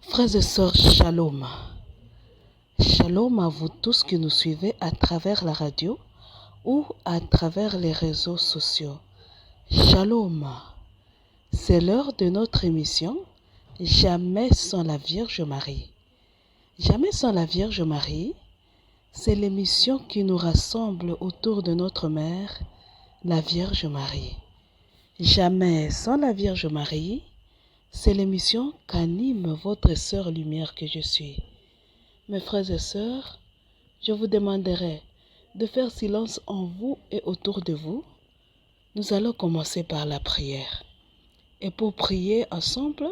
Frères et sœurs, shalom. Shalom à vous tous qui nous suivez à travers la radio ou à travers les réseaux sociaux. Shalom. C'est l'heure de notre émission Jamais sans la Vierge Marie. Jamais sans la Vierge Marie, c'est l'émission qui nous rassemble autour de notre mère, la Vierge Marie. Jamais sans la Vierge Marie, c'est l'émission qu'anime votre sœur lumière que je suis. Mes frères et sœurs, je vous demanderai de faire silence en vous et autour de vous. Nous allons commencer par la prière. Et pour prier ensemble,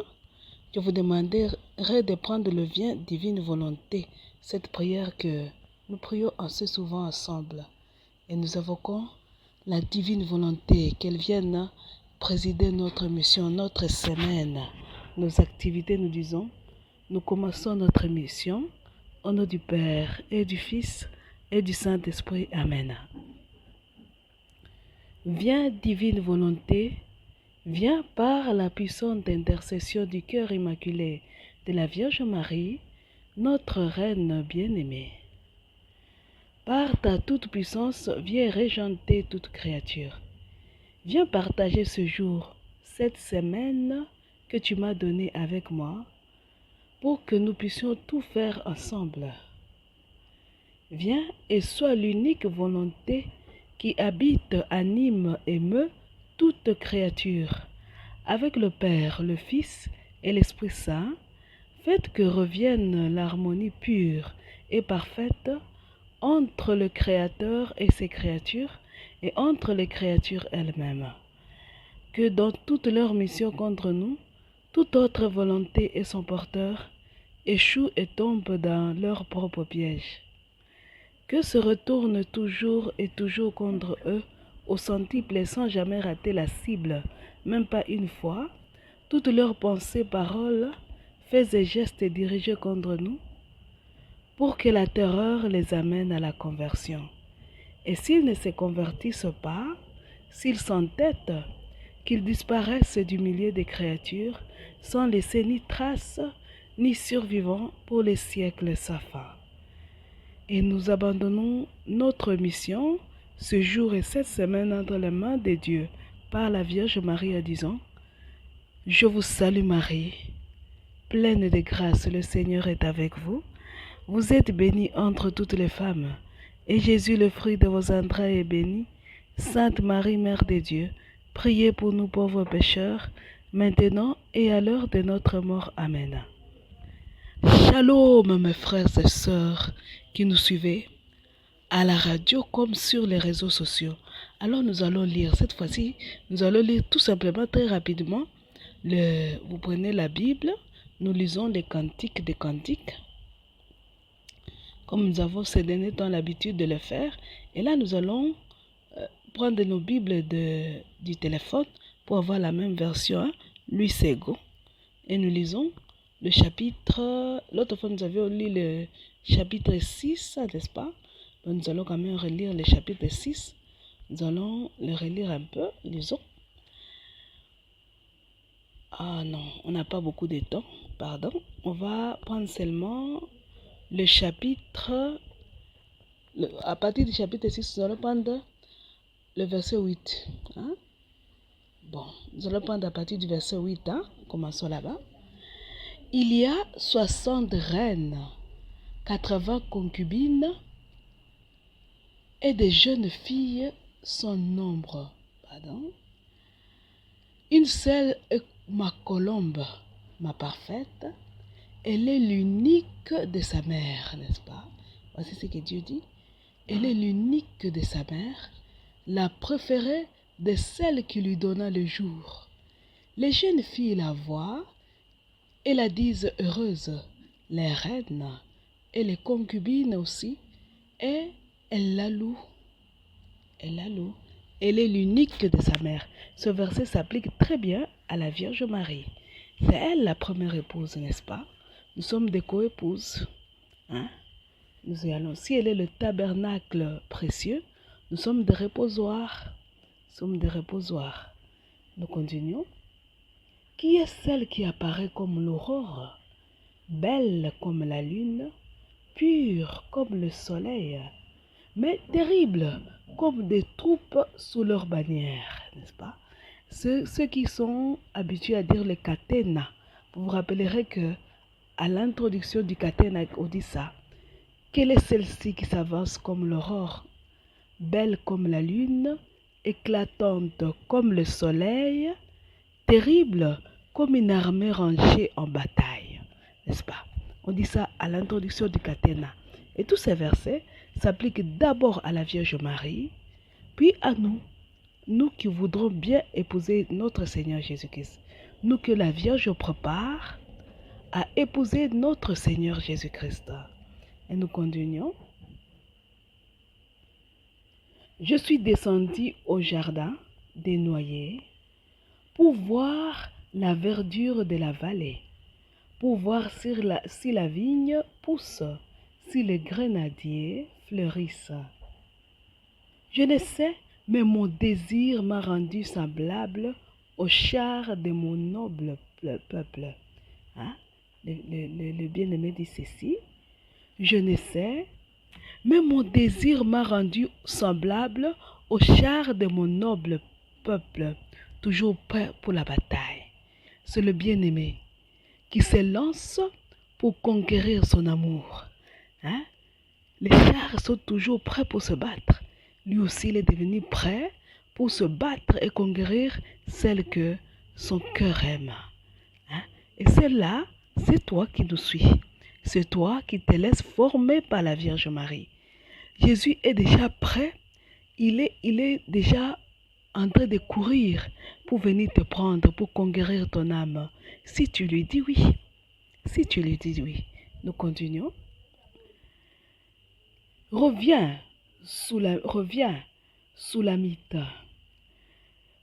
je vous demanderai de prendre le vin divine volonté, cette prière que nous prions assez souvent ensemble. Et nous invoquons la divine volonté, qu'elle vienne présider notre mission, notre semaine, nos activités. Nous disons, nous commençons notre mission au nom du Père et du Fils et du Saint-Esprit. Amen. Viens, divine volonté, viens par la puissante intercession du cœur immaculé de la Vierge Marie, notre Reine bien-aimée. Par ta toute-puissance, viens régenter toute créature. Viens partager ce jour, cette semaine que tu m'as donnée avec moi, pour que nous puissions tout faire ensemble. Viens et sois l'unique volonté qui habite, anime et meut toute créature. Avec le Père, le Fils et l'Esprit Saint, faites que revienne l'harmonie pure et parfaite entre le Créateur et ses créatures et entre les créatures elles-mêmes. Que dans toute leur mission contre nous, toute autre volonté et son porteur échouent et tombent dans leur propre piège. Que se retourne toujours et toujours contre eux au centuple sans jamais rater la cible, même pas une fois, toutes leurs pensées, paroles, faits et gestes dirigés contre nous, pour que la terreur les amène à la conversion. Et s'ils ne se convertissent pas, s'ils s'entêtent, qu'ils disparaissent du milieu des créatures, sans laisser ni trace, ni survivants pour les siècles sans fin. Et nous abandonnons notre mission, ce jour et cette semaine, entre les mains de Dieu, par la Vierge Marie, en disant, « Je vous salue Marie, pleine de grâce, le Seigneur est avec vous. Vous êtes bénie entre toutes les femmes, et Jésus, le fruit de vos entrailles, est béni. Sainte Marie, Mère de Dieu, priez pour nous pauvres pécheurs, maintenant et à l'heure de notre mort. Amen. » Shalom mes frères et sœurs qui nous suivez à la radio comme sur les réseaux sociaux. Alors nous allons lire, cette fois-ci, nous allons lire tout simplement très rapidement. Vous prenez la Bible, nous lisons les cantiques des cantiques, comme nous avons ces derniers temps l'habitude de le faire. Et là nous allons prendre nos Bibles du téléphone pour avoir la même version, hein, Louis Sego. Et nous lisons le chapitre, l'autre fois nous avions lu le chapitre 6, n'est-ce pas? Donc nous allons quand même relire le chapitre 6. Nous allons le relire un peu, lisons. Ah non, on n'a pas beaucoup de temps, pardon. On va prendre seulement le chapitre, à partir du chapitre 6, nous allons prendre le verset 8. Hein? Bon, nous allons prendre à partir du verset 8, hein? Commençons là-bas. Il y a 60 reines, 80 concubines et des jeunes filles sans nombre. Pardon. Une seule est ma colombe, ma parfaite. Elle est l'unique de sa mère, n'est-ce pas? Voici ce que Dieu dit. Elle est l'unique de sa mère, la préférée de celle qui lui donna le jour. Les jeunes filles la voient et la disent heureuse, les reines et les concubines aussi, et elles la louent. Elle la loue. Elle est l'unique de sa mère. Ce verset s'applique très bien à la Vierge Marie. C'est elle la première épouse, n'est-ce pas? Nous sommes des coépouses. Hein? Nous y allons. Si elle est le tabernacle précieux, nous sommes des reposoirs. Nous sommes des reposoirs. Nous continuons. Qui est celle qui apparaît comme l'aurore? belle comme la lune, pure comme le soleil, mais terrible comme des troupes sous leur bannière, n'est-ce pas? Ceux qui sont habitués à dire le catena, vous vous rappellerez que à l'introduction du catena, on dit ça. Quelle est celle-ci qui s'avance comme l'aurore, belle comme la lune, éclatante comme le soleil, terrible comme une armée rangée en bataille, n'est-ce pas? On dit ça à l'introduction du catena. Et tous ces versets s'appliquent d'abord à la Vierge Marie, puis à nous, nous qui voudrons bien épouser notre Seigneur Jésus-Christ. Nous que la Vierge prépare à épouser notre Seigneur Jésus-Christ. Et nous continuons. Je suis descendu au jardin des noyers pour voir la verdure de la vallée, pour voir si la vigne pousse, si les grenadiers fleurissent. Je ne sais, mais mon désir m'a rendu semblable au char de mon noble peuple. Hein? Le bien-aimé dit ceci. Je ne sais, mais mon désir m'a rendu semblable au char de mon noble peuple, toujours prêt pour la bataille. C'est le bien-aimé qui se lance pour conquérir son amour. Hein? Les chars sont toujours prêts pour se battre. Lui aussi, il est devenu prêt pour se battre et conquérir celle que son cœur aime. Hein? Et celle-là, c'est toi qui nous suis. C'est toi qui te laisses former par la Vierge Marie. Jésus est déjà prêt. Il est déjà en train de courir pour venir te prendre, pour conquérir ton âme. Si tu lui dis oui. Si tu lui dis oui. Nous continuons. Reviens, Soulamite.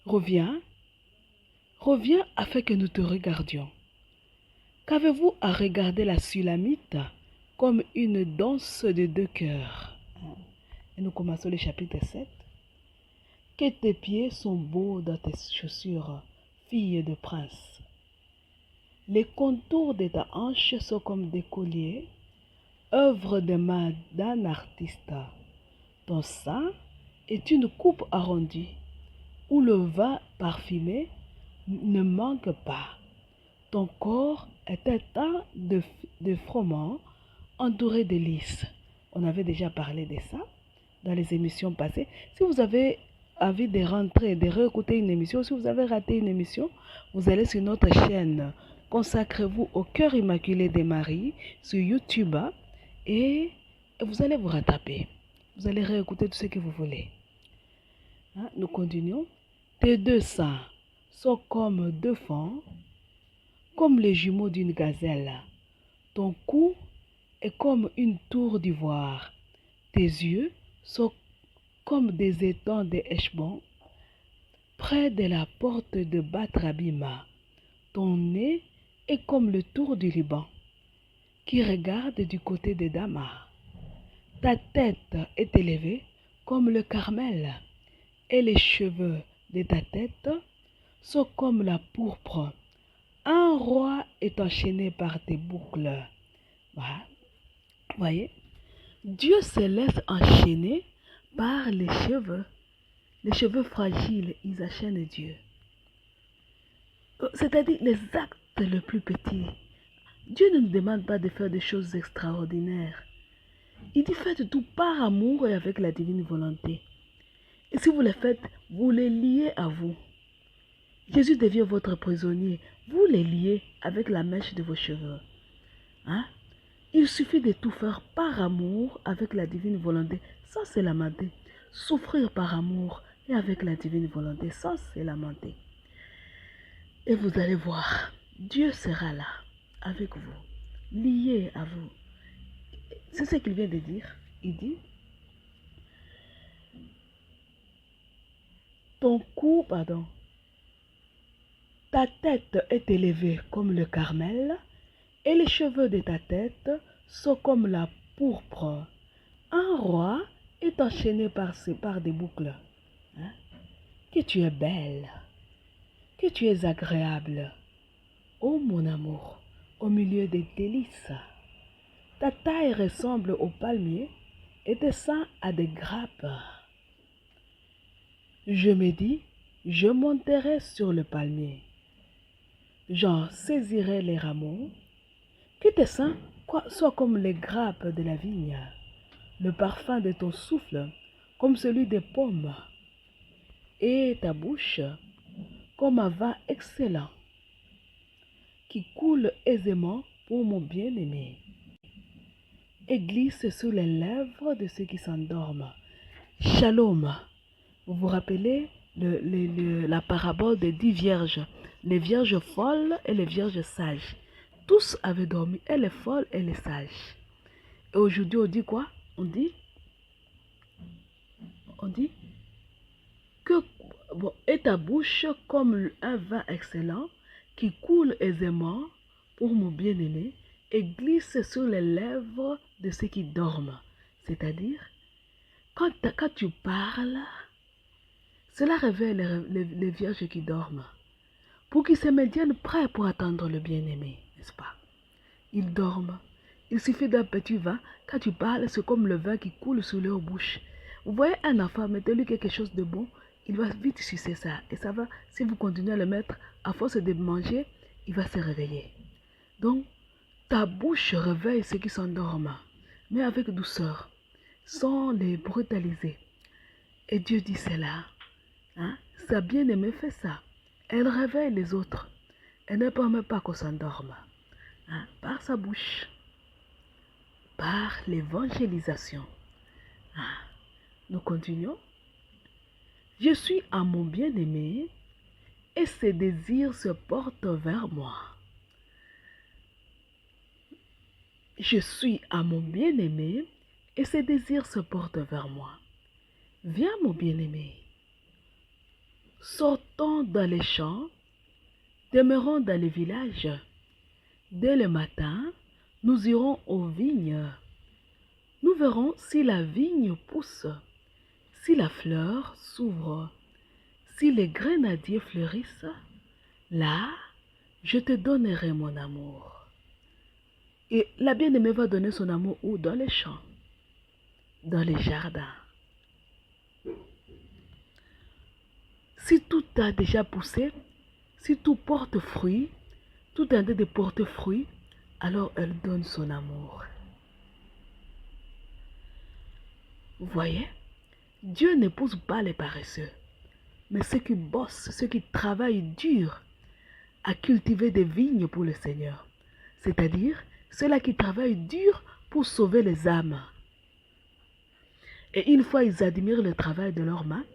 Reviens afin que nous te regardions. Qu'avez-vous à regarder la Sulamite comme une danse de deux cœurs? Et nous commençons le chapitre 7. Que tes pieds sont beaux dans tes chaussures, fille de prince. Les contours de ta hanche sont comme des colliers, œuvre de main d'un artiste. Ton sein est une coupe arrondie, où le vin parfumé ne manque pas. Ton corps est un tas de froment entouré de lys. On avait déjà parlé de ça dans les émissions passées. Si vous avez envie de rentrer, de réécouter une émission, si vous avez raté une émission, vous allez sur notre chaîne. Consacrez-vous au cœur immaculé de Marie sur YouTube et vous allez vous rattraper. Vous allez réécouter tout ce que vous voulez. Hein? Nous continuons. Tes deux seins sont comme deux fans, comme les jumeaux d'une gazelle. Ton cou est comme une tour d'ivoire. Tes yeux sont comme des étangs de Heshbon, près de la porte de Batrabima. Ton nez est comme le tour du Liban, qui regarde du côté de Damas. Ta tête est élevée comme le Carmel, et les cheveux de ta tête sont comme la pourpre. Un roi est enchaîné par tes boucles. Voilà. Voyez, Dieu se laisse enchaîner par les cheveux. Les cheveux fragiles, ils enchaînent Dieu. C'est-à-dire les actes les plus petits. Dieu ne nous demande pas de faire des choses extraordinaires. Il dit faites tout par amour et avec la divine volonté. Et si vous les faites, vous les liez à vous. Jésus devient votre prisonnier. Vous les liez avec la mèche de vos cheveux. Hein? Il suffit de tout faire par amour avec la divine volonté. Ça, c'est lamenter. Souffrir par amour et avec la divine volonté. Ça, c'est lamenter. Et vous allez voir, Dieu sera là, avec vous, lié à vous. C'est ce qu'il vient de dire. Il dit, ta tête est élevée comme le Carmel, et les cheveux de ta tête sont comme la pourpre. Un roi est enchaîné par des boucles. Hein? Que tu es belle, que tu es agréable. Oh mon amour, au milieu des délices. Ta taille ressemble au palmier et tes seins à des grappes. Je me dis, je monterai sur le palmier. J'en saisirai les rameaux. Que tes seins soient comme les grappes de la vigne, le parfum de ton souffle comme celui des pommes, et ta bouche comme un vin excellent qui coule aisément pour mon bien-aimé et glisse sous les lèvres de ceux qui s'endorment. Shalom. Vous vous rappelez la parabole des 10 vierges, les vierges folles et les vierges sages. Tous avaient dormi, et les folles et les sages. Et aujourd'hui, on dit quoi? On dit que et ta bouche comme un vin excellent qui coule aisément pour mon bien-aimé et glisse sur les lèvres de ceux qui dorment. C'est-à-dire, quand tu parles, cela réveille les vierges qui dorment, pour qu'ils se maintiennent prêts pour attendre le bien-aimé, n'est-ce pas? Ils dorment. Il suffit d'un petit vin. Quand tu parles, c'est comme le vin qui coule sous leur bouche. Vous voyez un enfant, mettez-lui quelque chose de bon, il va vite sucer ça. Et ça va, si vous continuez à le mettre, à force de manger, il va se réveiller. Donc, ta bouche réveille ceux qui s'endorment, mais avec douceur, sans les brutaliser. Et Dieu dit cela. Hein? Sa bien-aimée fait ça. Elle réveille les autres. Elle ne permet pas qu'on s'endorme. Hein? Par sa bouche, par l'évangélisation. Hein? Nous continuons. Je suis à mon bien-aimé et ses désirs se portent vers moi. Je suis à mon bien-aimé et ses désirs se portent vers moi. Viens, mon bien-aimé. Sortons dans les champs, demeurons dans les villages. Dès le matin, nous irons aux vignes. Nous verrons si la vigne pousse, si la fleur s'ouvre, si les grenadiers fleurissent. Là, je te donnerai mon amour. Et la bien-aimée va donner son amour où? Dans les champs, dans les jardins. Si tout a déjà poussé, si tout porte fruit, tout a de porter fruit, alors elle donne son amour. Vous voyez, Dieu n'épouse pas les paresseux, mais ceux qui bossent, ceux qui travaillent dur à cultiver des vignes pour le Seigneur. C'est-à-dire, ceux-là qui travaillent dur pour sauver les âmes. Et une fois ils admirent le travail de leurs mains,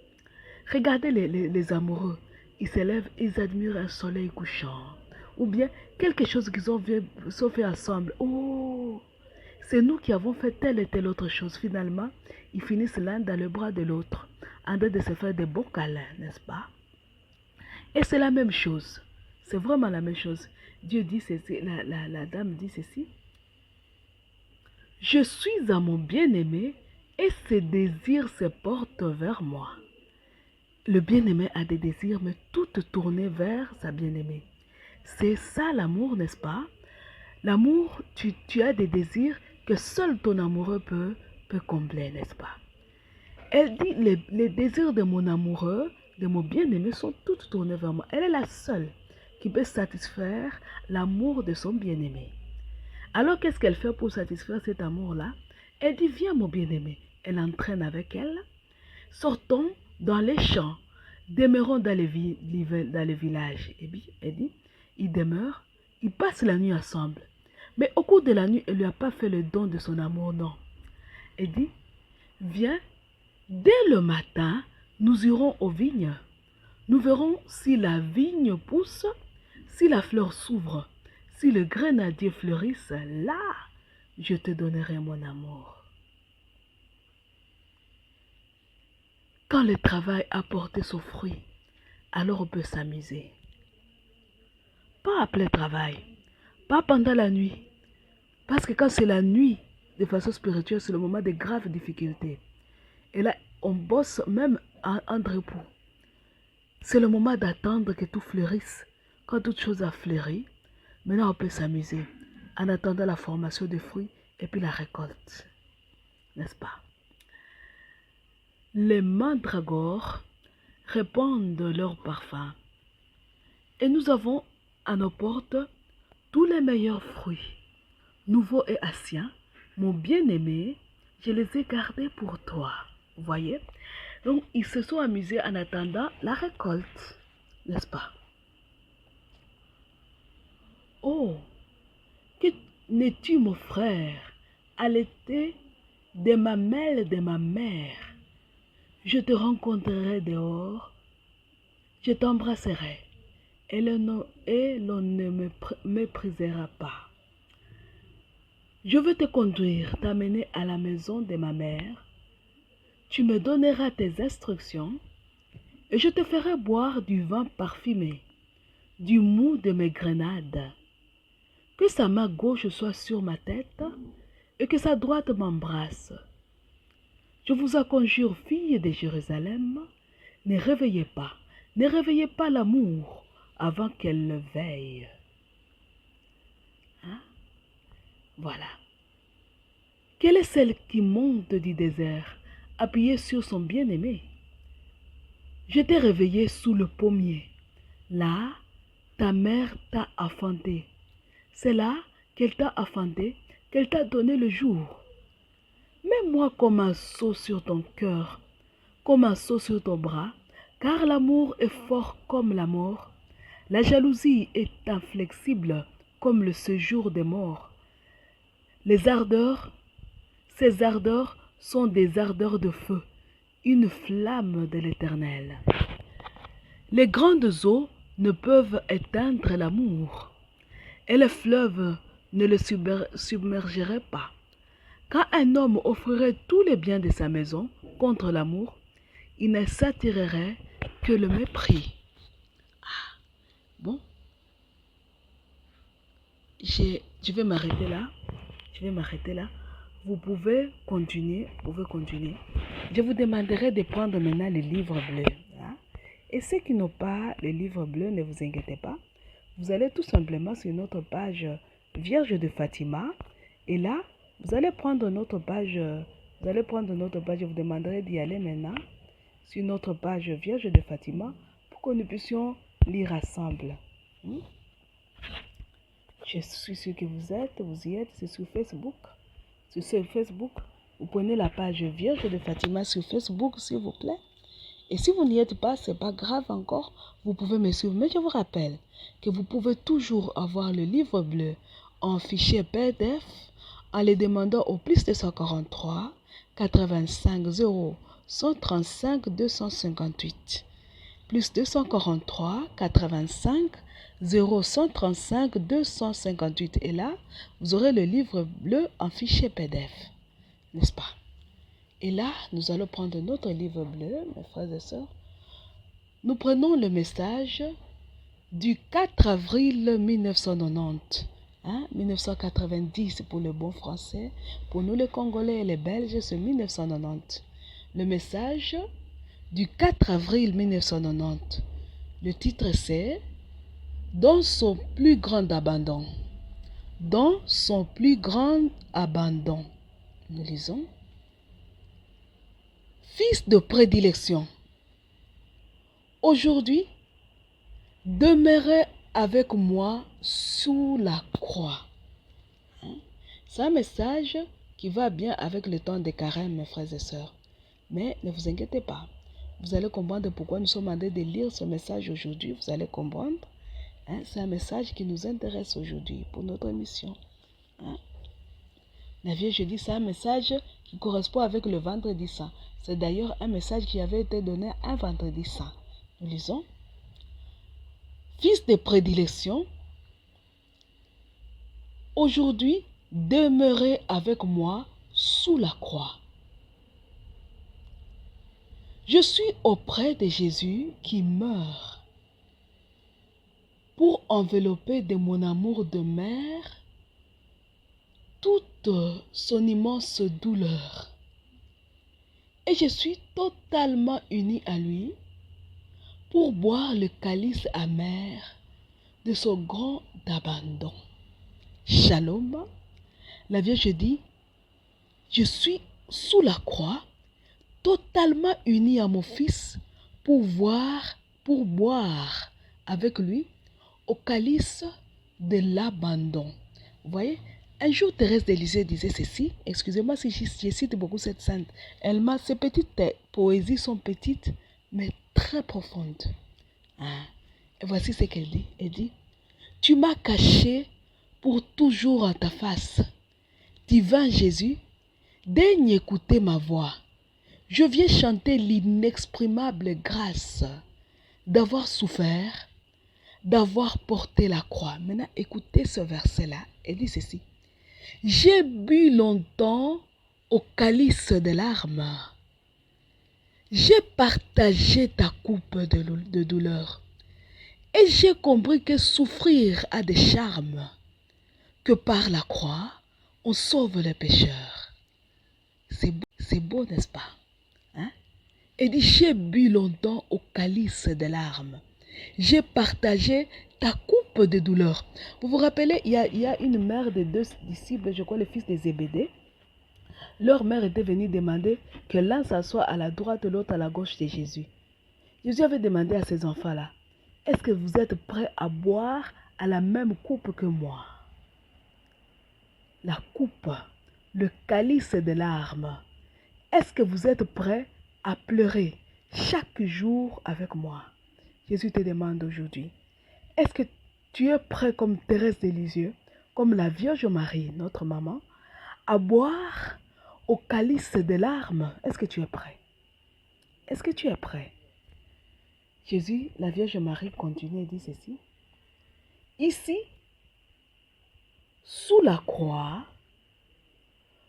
regardez les amoureux, ils se lèvent, ils admirent un soleil couchant. Ou bien quelque chose qu'ils ont fait ensemble. Oh, c'est nous qui avons fait telle et telle autre chose. Finalement, ils finissent l'un dans le bras de l'autre, en train de se faire des bons câlins, n'est-ce pas? Et c'est la même chose. C'est vraiment la même chose. Dieu dit ceci, la dame dit ceci. Je suis à mon bien-aimé et ses désirs se portent vers moi. Le bien-aimé a des désirs, mais toutes tournées vers sa bien-aimée. C'est ça l'amour, n'est-ce pas? L'amour, tu as des désirs que seul ton amoureux peut combler, n'est-ce pas? Elle dit, les désirs de mon amoureux, de mon bien-aimé, sont toutes tournés vers moi. Elle est la seule qui peut satisfaire l'amour de son bien-aimé. Alors, qu'est-ce qu'elle fait pour satisfaire cet amour-là? Elle dit, viens mon bien-aimé. Elle entraîne avec elle. Sortons dans les champs, demeurons dans les villages. Et puis, elle dit, ils demeurent, ils passent la nuit ensemble. Mais au cours de la nuit, elle ne lui a pas fait le don de son amour, non. Elle dit, viens, dès le matin, nous irons aux vignes. Nous verrons si la vigne pousse, si la fleur s'ouvre, si le grenadier fleurisse. Là, je te donnerai mon amour. Quand le travail a porté son fruit, alors on peut s'amuser. Pas après le travail, pas pendant la nuit. Parce que quand c'est la nuit, de façon spirituelle, c'est le moment de graves difficultés. Et là, on bosse même en repos. C'est le moment d'attendre que tout fleurisse. Quand toute chose a fleuri, Maintenant, on peut s'amuser en attendant la formation des fruits et puis la récolte. N'est-ce pas? Les mandragores répandent leur parfum et nous avons à nos portes tous les meilleurs fruits, nouveaux et anciens. Mon bien-aimé, je les ai gardés pour toi. Vous voyez? Donc, ils se sont amusés en attendant la récolte, n'est-ce pas? Oh, que n'es-tu, mon frère, à l'été des mamelles de ma mère? Je te rencontrerai dehors, je t'embrasserai, et l'on ne me méprisera pas. Je veux te conduire, t'amener à la maison de ma mère. Tu me donneras tes instructions, et je te ferai boire du vin parfumé, du mou de mes grenades. Que sa main gauche soit sur ma tête, et que sa droite m'embrasse. Je vous en conjure, filles de Jérusalem, ne réveillez pas l'amour avant qu'elle le veille. Hein? Voilà. Quelle est celle qui monte du désert, appuyée sur son bien-aimé? Je t'ai réveillé sous le pommier. Là, ta mère t'a enfanté. C'est là qu'elle t'a enfanté, qu'elle t'a donné le jour. Mets-moi comme un seau sur ton cœur, comme un seau sur ton bras, car l'amour est fort comme la mort. La jalousie est inflexible comme le séjour des morts. Ces ardeurs sont des ardeurs de feu, une flamme de l'Éternel. Les grandes eaux ne peuvent éteindre l'amour, et les fleuves ne le submergeraient pas. Quand un homme offrirait tous les biens de sa maison contre l'amour, il ne s'attirerait que le mépris. Bon, je vais m'arrêter là. Vous pouvez continuer. Je vous demanderai de prendre maintenant le livre bleu. Hein? Et ceux qui n'ont pas le livre bleu, ne vous inquiétez pas. Vous allez tout simplement sur notre page Vierge de Fatima. Et là, vous allez prendre notre page. Je vous demanderai d'y aller maintenant sur notre page Vierge de Fatima pour que nous puissions lire ensemble. Je suis sûr que vous y êtes, c'est sur Facebook. Sur ce Facebook, vous prenez la page Vierge de Fatima sur Facebook, s'il vous plaît. Et si vous n'y êtes pas, c'est pas grave encore, vous pouvez me suivre. Mais je vous rappelle que vous pouvez toujours avoir le livre bleu en fichier PDF en les demandant au plus 243 85 0 135 258. Plus 243 85 0 135 258. Et là, vous aurez le livre bleu en fichier PDF. N'est-ce pas? Et là, nous allons prendre notre livre bleu, mes frères et sœurs. Nous prenons le message du 4 avril 1990. 1990 pour le bon français. Pour nous les Congolais et les Belges, c'est 1990. Le message du 4 avril 1990. Le titre c'est « Dans son plus grand abandon ». Dans son plus grand abandon. Nous lisons. Fils de prédilection, aujourd'hui, demeurez avec moi sous la croix. C'est un message qui va bien avec le temps des carême, mes frères et sœurs. Mais ne vous inquiétez pas. Vous allez comprendre pourquoi nous sommes en train de lire ce message aujourd'hui. Vous allez comprendre. C'est un message qui nous intéresse aujourd'hui pour notre émission. La Vierge dit, c'est un message qui correspond avec le vendredi saint. C'est d'ailleurs un message qui avait été donné un vendredi saint. Nous lisons. Fils de prédilection, aujourd'hui, demeurez avec moi sous la croix. Je suis auprès de Jésus qui meurt pour envelopper de mon amour de mère toute son immense douleur. Et je suis totalement unie à lui pour boire le calice amer de son grand abandon. Shalom, la Vierge dit, je suis sous la croix, totalement unie à mon Fils pour boire avec lui au calice de l'abandon. Vous voyez, un jour Thérèse de Lisieux disait ceci, excusez-moi si je cite beaucoup cette sainte, ces petites poésies sont petites mais très profondes. Et voici ce qu'elle dit. Elle dit, tu m'as caché pour toujours en ta face. Divin Jésus, daigne écouter ma voix. Je viens chanter l'inexprimable grâce d'avoir souffert, d'avoir porté la croix. Maintenant, écoutez ce verset-là. Elle dit ceci. J'ai bu longtemps au calice de larmes. J'ai partagé ta coupe de douleur. Et j'ai compris que souffrir a des charmes, que par la croix, on sauve les pécheurs. C'est beau, n'est-ce pas? Et dit, j'ai bu longtemps au calice de larmes. J'ai partagé ta coupe de douleur. Vous vous rappelez, il y a une mère de 2 disciples, je crois le fils de Zébédée. Leur mère était venue demander que l'un s'assoie à la droite, l'autre à la gauche de Jésus. Jésus avait demandé à ces enfants-là, est-ce que vous êtes prêts à boire à la même coupe que moi? La coupe, le calice de larmes. Est-ce que vous êtes prêts à pleurer chaque jour avec moi? Jésus te demande aujourd'hui, est-ce que tu es prêt comme Thérèse de Lisieux, comme la Vierge Marie, notre maman, à boire au calice de larmes? Est-ce que tu es prêt? Est-ce que tu es prêt? Jésus, la Vierge Marie continue et dit ceci. Ici, sous la croix,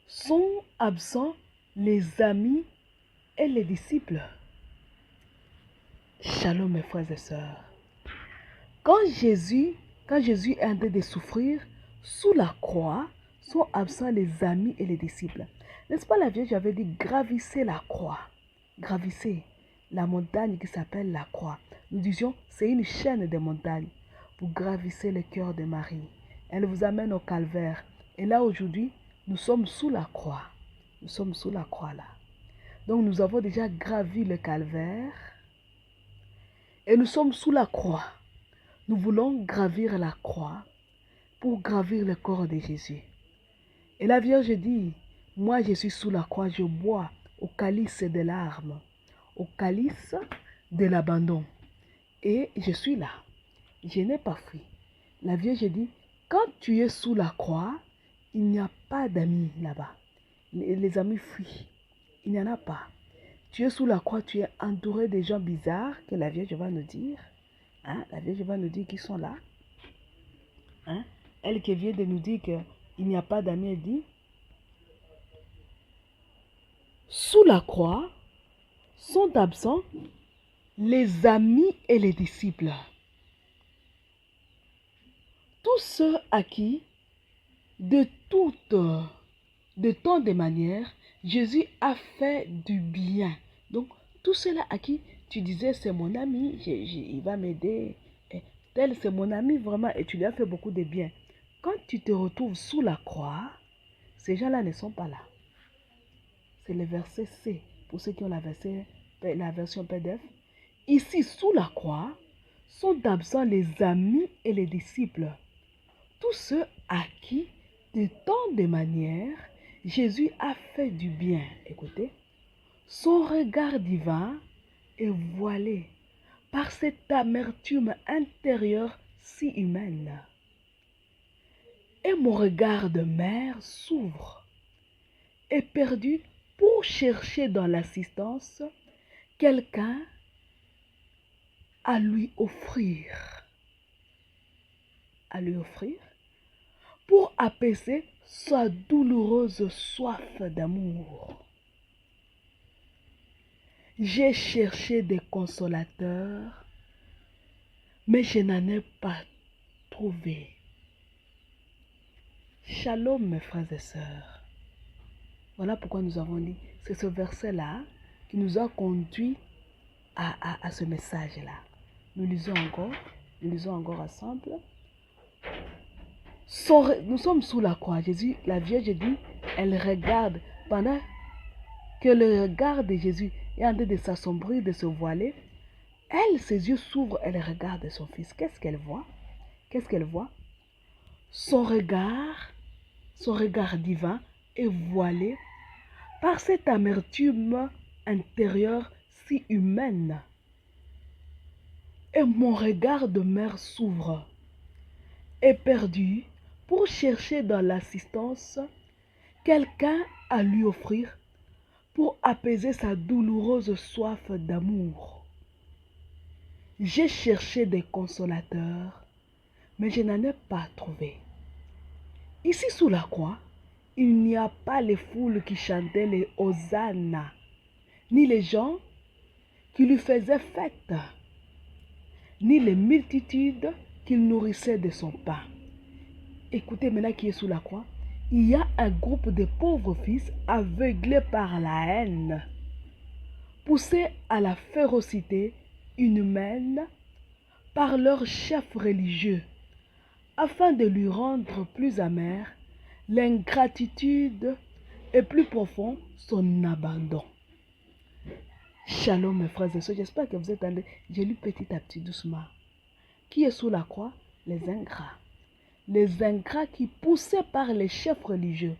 sont absents les amis et les disciples. Shalom mes frères et sœurs. Quand Jésus est en train de souffrir, sous la croix, sont absents les amis et les disciples. N'est-ce pas, la Vierge avait dit, gravissez la croix. Gravissez la montagne qui s'appelle la croix. Nous disions, c'est une chaîne de montagnes. Vous gravissez le cœur de Marie. Elle vous amène au calvaire. Et là, aujourd'hui, nous sommes sous la croix. Nous sommes sous la croix là. Donc, nous avons déjà gravi le calvaire. Et nous sommes sous la croix. Nous voulons gravir la croix pour gravir le corps de Jésus. Et la Vierge dit, moi je suis sous la croix, je bois au calice de larmes, au calice de l'abandon. Et je suis là. Je n'ai pas fui. La Vierge dit, quand tu es sous la croix, il n'y a pas d'amis là-bas. Les amis fuient. Il n'y en a pas. Tu es sous la croix, tu es entouré de gens bizarres que la Vierge va nous dire. La Vierge va nous dire qu'ils sont là. Elle qui vient de nous dire qu'il n'y a pas d'amis, elle dit, sous la croix sont absents les amis et les disciples. Tous ceux à qui, de tant de manières, Jésus a fait du bien. Donc, tous ceux-là à qui tu disais, c'est mon ami, il va m'aider. Tel, c'est mon ami vraiment, et tu lui as fait beaucoup de bien. Quand tu te retrouves sous la croix, ces gens-là ne sont pas là. C'est le verset C, pour ceux qui ont la version PDF. Ici, sous la croix, sont absents les amis et les disciples. Tous ceux à qui, de tant de manières, Jésus a fait du bien. Écoutez, son regard divin est voilé par cette amertume intérieure si humaine. Et mon regard de mère s'ouvre, éperdu pour chercher dans l'assistance quelqu'un à lui offrir, pour apaiser sa douloureuse soif d'amour. J'ai cherché des consolateurs, mais je n'en ai pas trouvé. Shalom mes frères et sœurs. Voilà pourquoi nous avons dit, c'est ce verset-là qui nous a conduit à ce message-là. Nous lisons encore. Nous lisons encore ensemble. Nous sommes sous la croix. Jésus, la Vierge dit, elle regarde. Pendant que le regard de Jésus est en train de s'assombrir, de se voiler, elle, ses yeux s'ouvrent, elle regarde son fils. Qu'est-ce qu'elle voit? Qu'est-ce qu'elle voit? Son regard divin est voilé par cette amertume intérieure si humaine. Et mon regard de mère s'ouvre, éperdu, pour chercher dans l'assistance quelqu'un à lui offrir pour apaiser sa douloureuse soif d'amour. J'ai cherché des consolateurs, mais je n'en ai pas trouvé. Ici sous la croix, il n'y a pas les foules qui chantaient les hosannas, ni les gens qui lui faisaient fête, ni les multitudes qu'il nourrissait de son pain. Écoutez maintenant qui est sous la croix. Il y a un groupe de pauvres fils aveuglés par la haine, poussés à la férocité inhumaine par leur chef religieux, afin de lui rendre plus amère l'ingratitude et plus profond son abandon. Shalom mes frères et sœurs, j'espère que vous êtes allés. J'ai lu petit à petit doucement. Qui est sous la croix? Les ingrats. Les ingrats qui, poussés par les chefs religieux,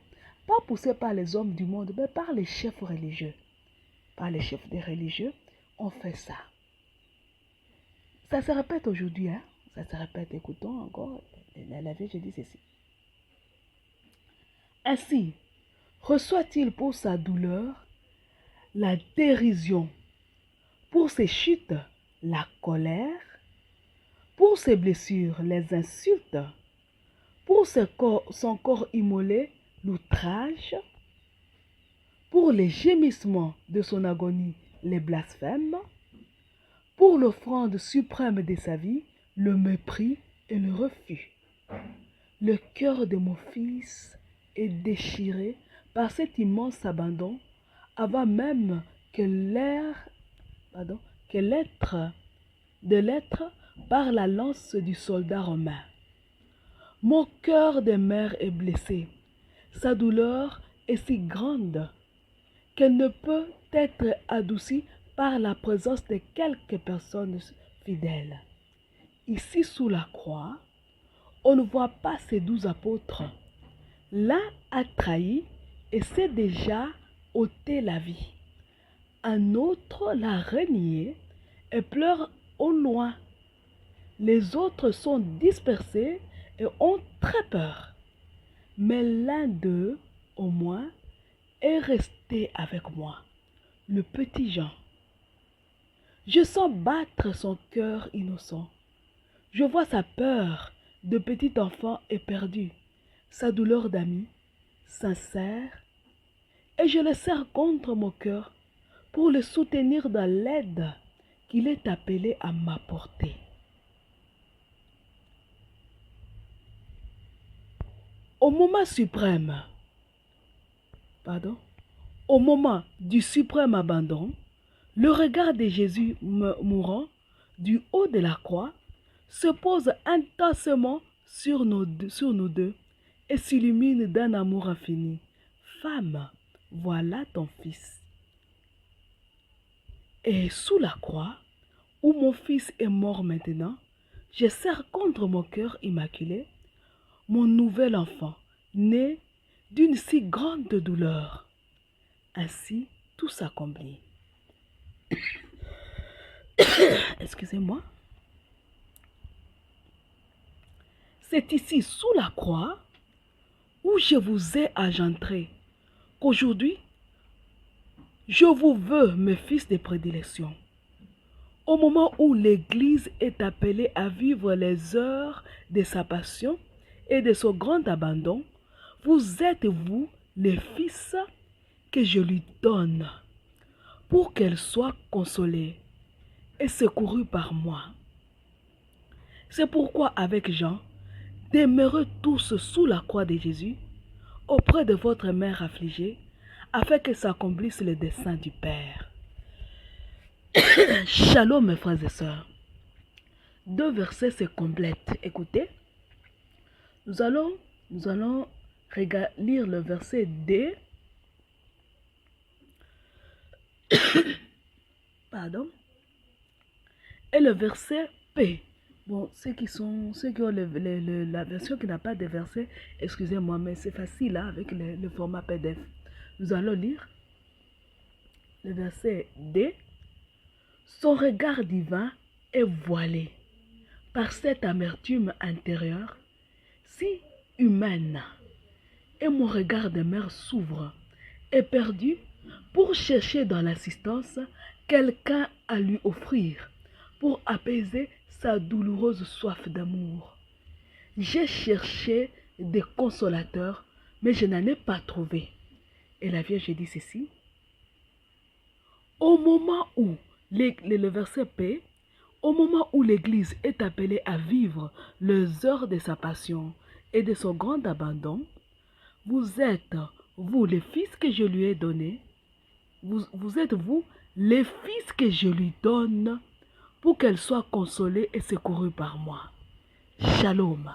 pas poussés par les hommes du monde, mais par les chefs religieux. Par les chefs des religieux, on fait ça. Ça se répète aujourd'hui, hein? Ça se répète, écoutons encore. La Vierge dit ceci. Ainsi, reçoit-il pour sa douleur la dérision, pour ses chutes, la colère, pour ses blessures, les insultes, pour son corps immolé, l'outrage, pour les gémissements de son agonie, les blasphèmes, pour l'offrande suprême de sa vie, le mépris et le refus. Le cœur de mon fils est déchiré par cet immense abandon, avant même que l'être par la lance du soldat romain. Mon cœur de mère est blessé. Sa douleur est si grande qu'elle ne peut être adoucie par la présence de quelques personnes fidèles. Ici sous la croix, on ne voit pas ces 12 apôtres. L'un a trahi et s'est déjà ôté la vie. Un autre l'a renié et pleure au loin. Les autres sont dispersés et ont très peur. Mais l'un d'eux, au moins, est resté avec moi, le petit Jean. Je sens battre son cœur innocent. Je vois sa peur de petit enfant éperdu, sa douleur d'ami, sincère, et je le serre contre mon cœur pour le soutenir dans l'aide qu'il est appelé à m'apporter. Au moment du suprême abandon, le regard de Jésus mourant du haut de la croix se pose intensément sur nous deux et s'illumine d'un amour infini. Femme, voilà ton fils. Et sous la croix, où mon fils est mort maintenant, je serre contre mon cœur immaculé mon nouvel enfant, né d'une si grande douleur. Ainsi, tout s'accomplit. Excusez-moi. C'est ici, sous la croix, où je vous ai engendré, qu'aujourd'hui, je vous veux, mes fils de prédilection. Au moment où l'Église est appelée à vivre les heures de sa passion et de son grand abandon, vous êtes, vous, les fils que je lui donne, pour qu'elle soit consolée et secourue par moi. C'est pourquoi avec Jean, demeurez tous sous la croix de Jésus, auprès de votre mère affligée, afin que s'accomplisse le dessein du Père. Shalom mes frères et sœurs. deux versets se complètent. Écoutez, nous allons lire le verset D. Pardon. Et le verset P. Bon, ceux qui ont la version qui n'a pas de verset, excusez-moi, mais c'est facile hein, avec le format PDF. Nous allons lire le verset D. Son regard divin est voilé par cette amertume intérieure, si humaine, et mon regard de mère s'ouvre, éperdu, pour chercher dans l'assistance quelqu'un à lui offrir, pour apaiser sa douloureuse soif d'amour. J'ai cherché des consolateurs, mais je n'en ai pas trouvé. Et la Vierge dit ceci. Au moment où, le verset P, au moment où l'Église est appelée à vivre les heures de sa passion et de son grand abandon, vous êtes, vous, les fils que je lui ai donnés, vous êtes, vous, les fils que je lui donne pour qu'elle soit consolée et secourue par moi. Shalom.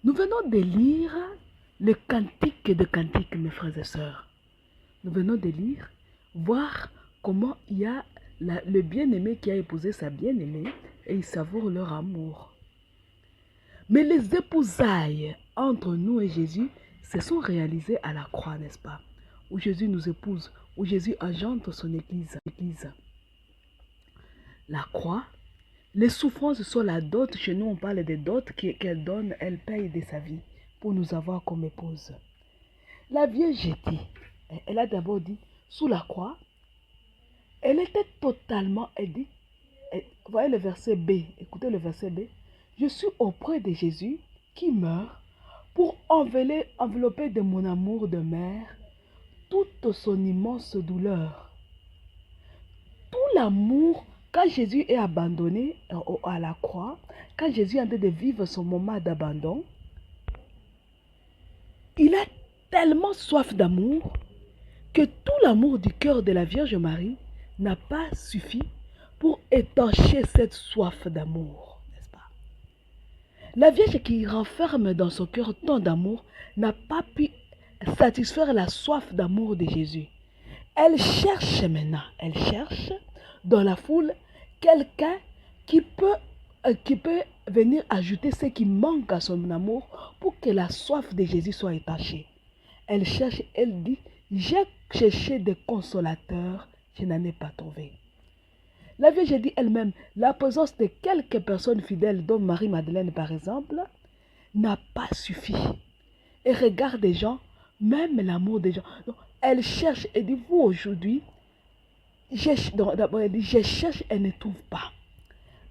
Nous venons de lire le cantique de cantiques, mes frères et sœurs. Nous venons de lire, voir comment il y a le bien-aimé qui a épousé sa bien-aimée et ils savourent leur amour. Mais les épousailles entre nous et Jésus se sont réalisées à la croix, n'est-ce pas? Où Jésus nous épouse, où Jésus agente son Église. La croix, les souffrances sont la dot. Chez nous, on parle des dots qu'elle donne, elle paye de sa vie pour nous avoir comme épouse. La Vierge dit, elle a d'abord dit, sous la croix, elle était totalement, elle dit, voyez le verset B, écoutez le verset B. Je suis auprès de Jésus qui meurt pour envelopper de mon amour de mère toute son immense douleur. Tout l'amour, quand Jésus est abandonné à la croix, quand Jésus est en train de vivre son moment d'abandon, il a tellement soif d'amour que tout l'amour du cœur de la Vierge Marie n'a pas suffi pour étancher cette soif d'amour, n'est-ce pas? La Vierge qui renferme dans son cœur tant d'amour n'a pas pu satisfaire la soif d'amour de Jésus. Elle cherche maintenant, elle cherche dans la foule quelqu'un qui peut venir ajouter ce qui manque à son amour pour que la soif de Jésus soit étanchée. Elle cherche, elle dit, j'ai cherché des consolateurs, je n'en ai pas trouvé. La Vierge dit elle-même, la présence de quelques personnes fidèles, dont Marie-Madeleine par exemple, n'a pas suffi. Et regarde des gens, même l'amour des gens. Donc, elle cherche et dit, vous aujourd'hui, d'abord elle dit, je cherche et ne trouve pas.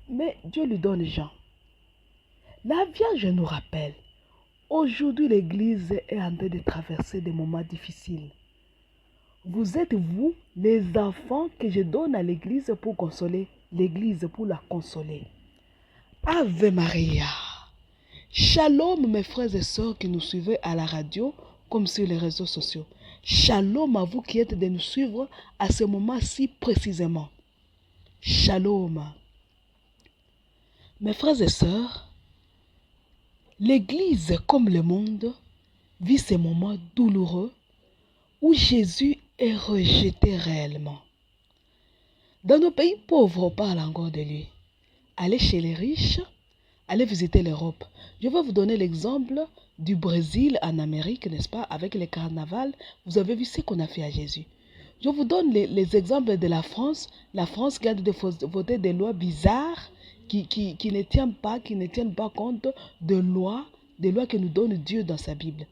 Mais Dieu lui donne Jean. La Vierge nous rappelle, aujourd'hui l'Église est en train de traverser des moments difficiles. Vous êtes vous, les enfants que je donne à l'Église pour consoler l'Église, pour la consoler. Ave Maria. Shalom mes frères et sœurs qui nous suivez à la radio comme sur les réseaux sociaux. Shalom à vous qui êtes de nous suivre à ce moment-ci précisément. Shalom. Mes frères et sœurs, l'Église comme le monde vit ces moments douloureux où Jésus est rejeté réellement. Dans nos pays pauvres, on parle encore de lui. Allez chez les riches, allez visiter l'Europe. Je vais vous donner l'exemple du Brésil en Amérique, n'est-ce pas, avec les carnavals. Vous avez vu ce qu'on a fait à Jésus. Je vous donne les exemples de la France. La France qui a voté des lois bizarres qui ne tiennent pas compte des lois que nous donne Dieu dans sa Bible.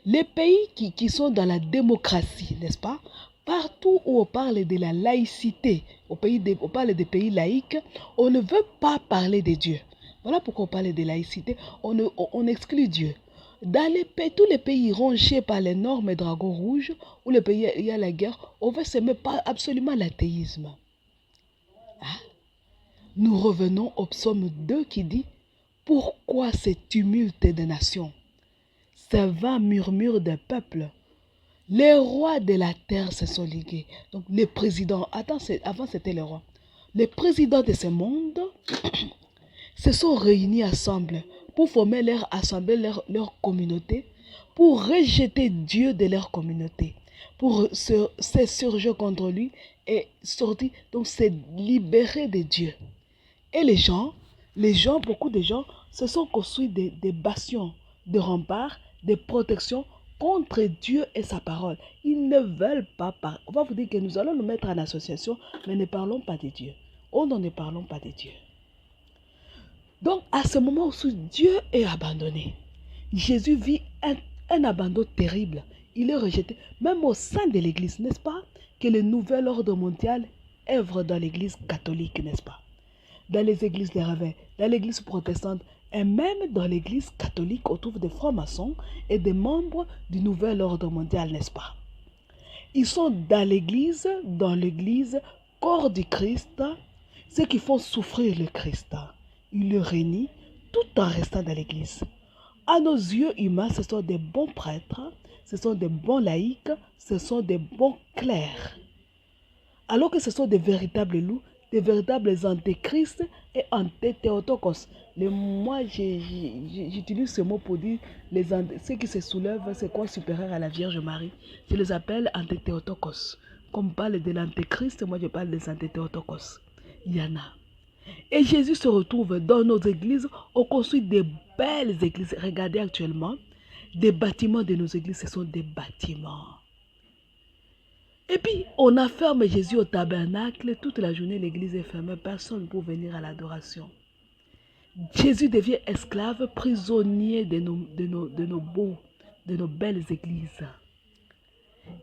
Les pays qui sont dans la démocratie, n'est-ce pas? Partout où on parle de la laïcité, on parle des pays laïques, on ne veut pas parler de Dieu. Voilà pourquoi on parle de laïcité, on exclut Dieu. Dans tous les pays rongés par les normes dragons rouges, où les pays il y a la guerre, on veut s'aimer pas absolument l'athéisme. Hein? Nous revenons au psaume 2 qui dit « Pourquoi ce tumulte des nations ? Ces vains murmures des peuples. Les rois de la terre se sont ligués. » Donc les présidents, avant c'était les rois. les présidents de ce monde se sont réunis ensemble pour former leur assemblée, leur communauté, pour rejeter Dieu de leur communauté, pour s'insurger contre lui et sortir, donc se libérer de Dieu. Et les gens, beaucoup de gens se sont construits des bastions, des remparts, des protections contre Dieu et sa parole. Ils ne veulent pas parler. On va vous dire que nous allons nous mettre en association, mais ne parlons pas de Dieu. Oh non, ne parlons pas de Dieu. Donc, à ce moment où Dieu est abandonné, Jésus vit un abandon terrible. Il est rejeté, même au sein de l'Église, n'est-ce pas? Que le nouvel ordre mondial œuvre dans l'Église catholique, n'est-ce pas? Dans les églises des rabbins, dans l'Église protestante, et même dans l'Église catholique, on trouve des francs-maçons et des membres du nouvel ordre mondial, n'est-ce pas? Ils sont dans l'Église, corps du Christ, ceux qui font souffrir le Christ. Ils le renient tout en restant dans l'Église. À nos yeux humains, ce sont des bons prêtres, ce sont des bons laïcs, ce sont des bons clercs. Alors que ce sont des véritables loups, des véritables antéchrists et antéthéotokos. Moi, j'utilise ce mot pour dire ceux qui se soulèvent, c'est quoi supérieur à la Vierge Marie. Je les appelle antéthéotokos. Comme on parle de l'antéchrist, moi je parle des antéthéotokos. Il y en a. Et Jésus se retrouve dans nos églises. On construit des belles églises. Regardez actuellement, des bâtiments de nos églises, ce sont des bâtiments. Et puis, on enferme Jésus au tabernacle. Toute la journée, l'église est fermée. Personne ne peut venir à l'adoration. Jésus devient esclave, prisonnier de nos belles églises.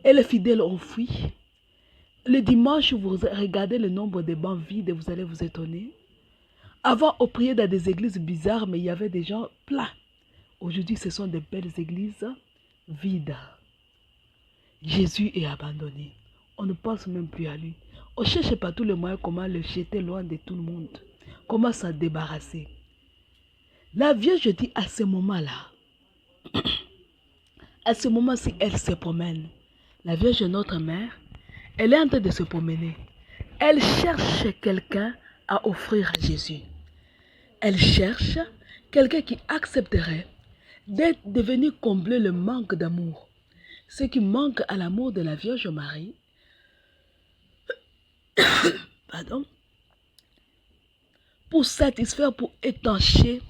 Et les fidèles ont fui. Le dimanche, vous regardez le nombre de bancs vides et vous allez vous étonner. Avant, on priait dans des églises bizarres, mais il y avait des gens pleins. Aujourd'hui, ce sont des belles églises vides. Jésus est abandonné. On ne pense même plus à lui. On cherche par tous les moyens comment le jeter loin de tout le monde. Comment s'en débarrasser. La Vierge dit à ce moment-là, à ce moment-ci, elle se promène. La Vierge, notre mère, elle est en train de se promener. Elle cherche quelqu'un à offrir à Jésus. Elle cherche quelqu'un qui accepterait de venir combler le manque d'amour. Ce qui manque à l'amour de la Vierge Marie, pardon, pour satisfaire, pour étancher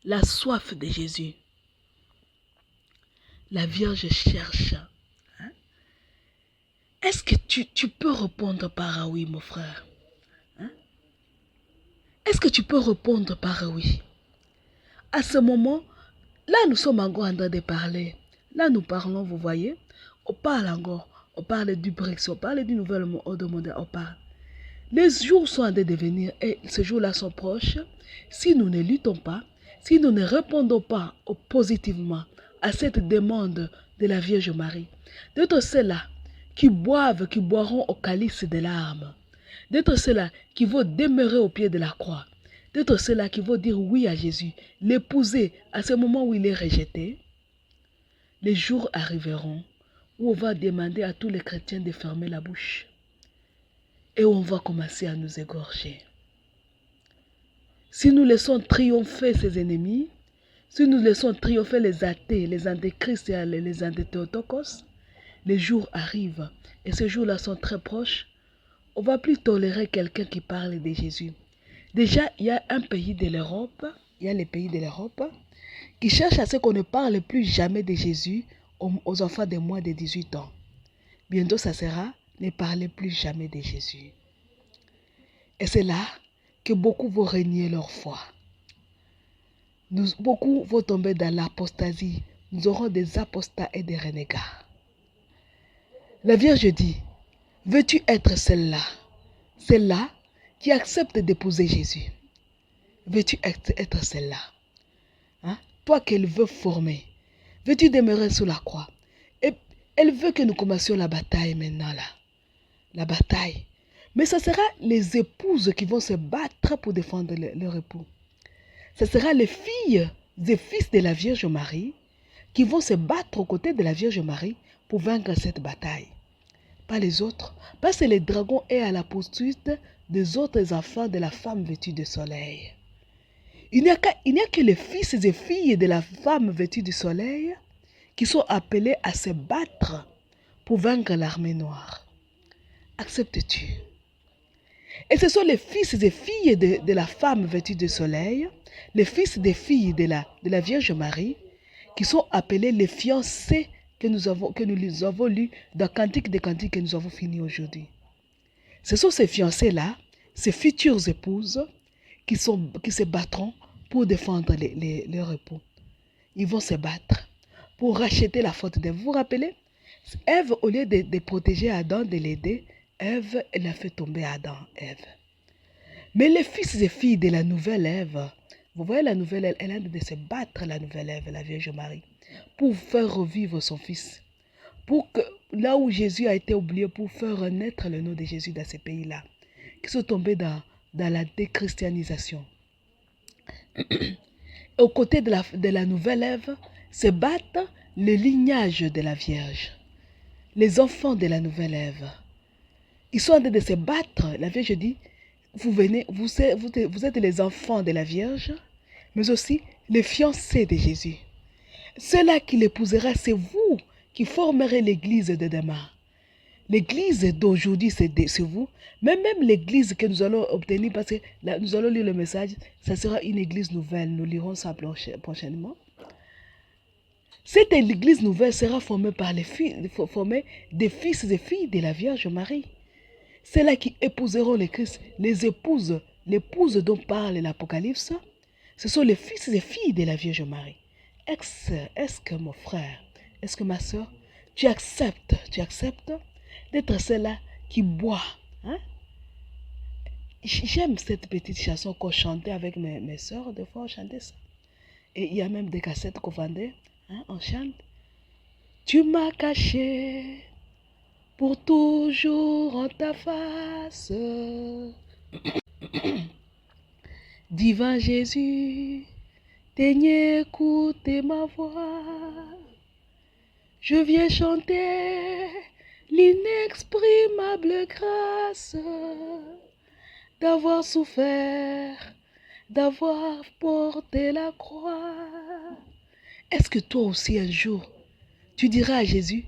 la soif de Jésus. La Vierge cherche. Est-ce que tu peux répondre par un oui, mon frère? Est-ce que tu peux répondre par un oui? À ce moment, là, nous sommes encore en train de parler. Là, nous parlons, vous voyez. On parle encore. On parle du Brexit, on parle du nouvel ordre mondial, on parle. Les jours sont en train de venir et ces jours-là sont proches. Si nous ne luttons pas, si nous ne répondons pas positivement à cette demande de la Vierge Marie, d'être ceux-là qui boivent, qui boiront au calice des larmes, d'être ceux-là qui vont demeurer au pied de la croix, d'être ceux-là qui vont dire oui à Jésus, l'épouser à ce moment où il est rejeté, les jours arriveront où on va demander à tous les chrétiens de fermer la bouche et on va commencer à nous égorger. Si nous laissons triompher ces ennemis, si nous laissons triompher les athées, les antéchrists et les antéthéotokos, les jours arrivent et ces jours-là sont très proches. On ne va plus tolérer quelqu'un qui parle de Jésus. Déjà, il y a un pays de l'Europe, il y a les pays de l'Europe qui cherchent à ce qu'on ne parle plus jamais de Jésus aux enfants de moins de 18 ans. Bientôt, ça sera ne parlez plus jamais de Jésus. Et c'est là que beaucoup vont renier leur foi. Beaucoup vont tomber dans l'apostasie. Nous aurons des apostats et des renégats. La Vierge dit, veux-tu être celle-là? Celle-là qui accepte d'épouser Jésus. Veux-tu être celle-là? Toi qu'elle veut former. Veux-tu demeurer sous la croix? Et elle veut que nous commencions la bataille maintenant là. La bataille. Mais ce sera les épouses qui vont se battre pour défendre leur époux. Ce sera les filles et fils de la Vierge Marie qui vont se battre aux côtés de la Vierge Marie pour vaincre cette bataille. pas les autres, parce que le dragon est à la poursuite des autres enfants de la femme vêtue de soleil. Il n'y a que les fils et filles de la femme vêtue du soleil qui sont appelés à se battre pour vaincre l'armée noire. Acceptes-tu? Et ce sont les fils et filles de la femme vêtue de soleil, les fils et filles de la Vierge Marie, qui sont appelés les fiancés que nous avons lus dans Cantique des Cantiques que nous avons fini aujourd'hui. Ce sont ces fiancés-là, ces futures épouses, qui se battront pour défendre leur époux. Ils vont se battre pour racheter la faute d'Ève. Vous vous rappelez? Ève, au lieu de protéger Adam, de l'aider, Ève, elle a fait tomber Adam, Ève. Mais les fils et filles de la nouvelle Ève, vous voyez la nouvelle Ève, elle a de se battre, la nouvelle Ève, la Vierge Marie, pour faire revivre son fils. Pour que là où Jésus a été oublié, pour faire renaître le nom de Jésus dans ces pays-là, qui sont tombés dans la déchristianisation. Aux côtés de la nouvelle Ève, se battent le lignage de la Vierge, les enfants de la nouvelle Ève. Ils sont en train de se battre. La Vierge dit, vous êtes les enfants de la Vierge, mais aussi les fiancés de Jésus. Ceux-là qui l'épousera, c'est vous qui formerez l'église de demain. L'église d'aujourd'hui, c'est vous. Mais même l'église que nous allons obtenir, parce que là, nous allons lire le message, ça sera une église nouvelle. Nous lirons ça prochainement. Cette église nouvelle sera formée par des fils et filles de la Vierge Marie. Ceux-là qui épouseront le Christ, l'épouse dont parle l'Apocalypse, ce sont les fils et filles de la Vierge Marie. Est-ce que mon frère, est-ce que ma soeur, tu acceptes d'être celle-là qui boit, hein? J'aime cette petite chanson qu'on chantait avec mes soeurs, des fois on chantait ça. Et il y a même des cassettes qu'on vendait, hein, on chante. Tu m'as caché pour toujours en ta face. Divin Jésus, daignez écouter ma voix. Je viens chanter l'inexprimable grâce d'avoir souffert, d'avoir porté la croix. Est-ce que toi aussi un jour, tu diras à Jésus,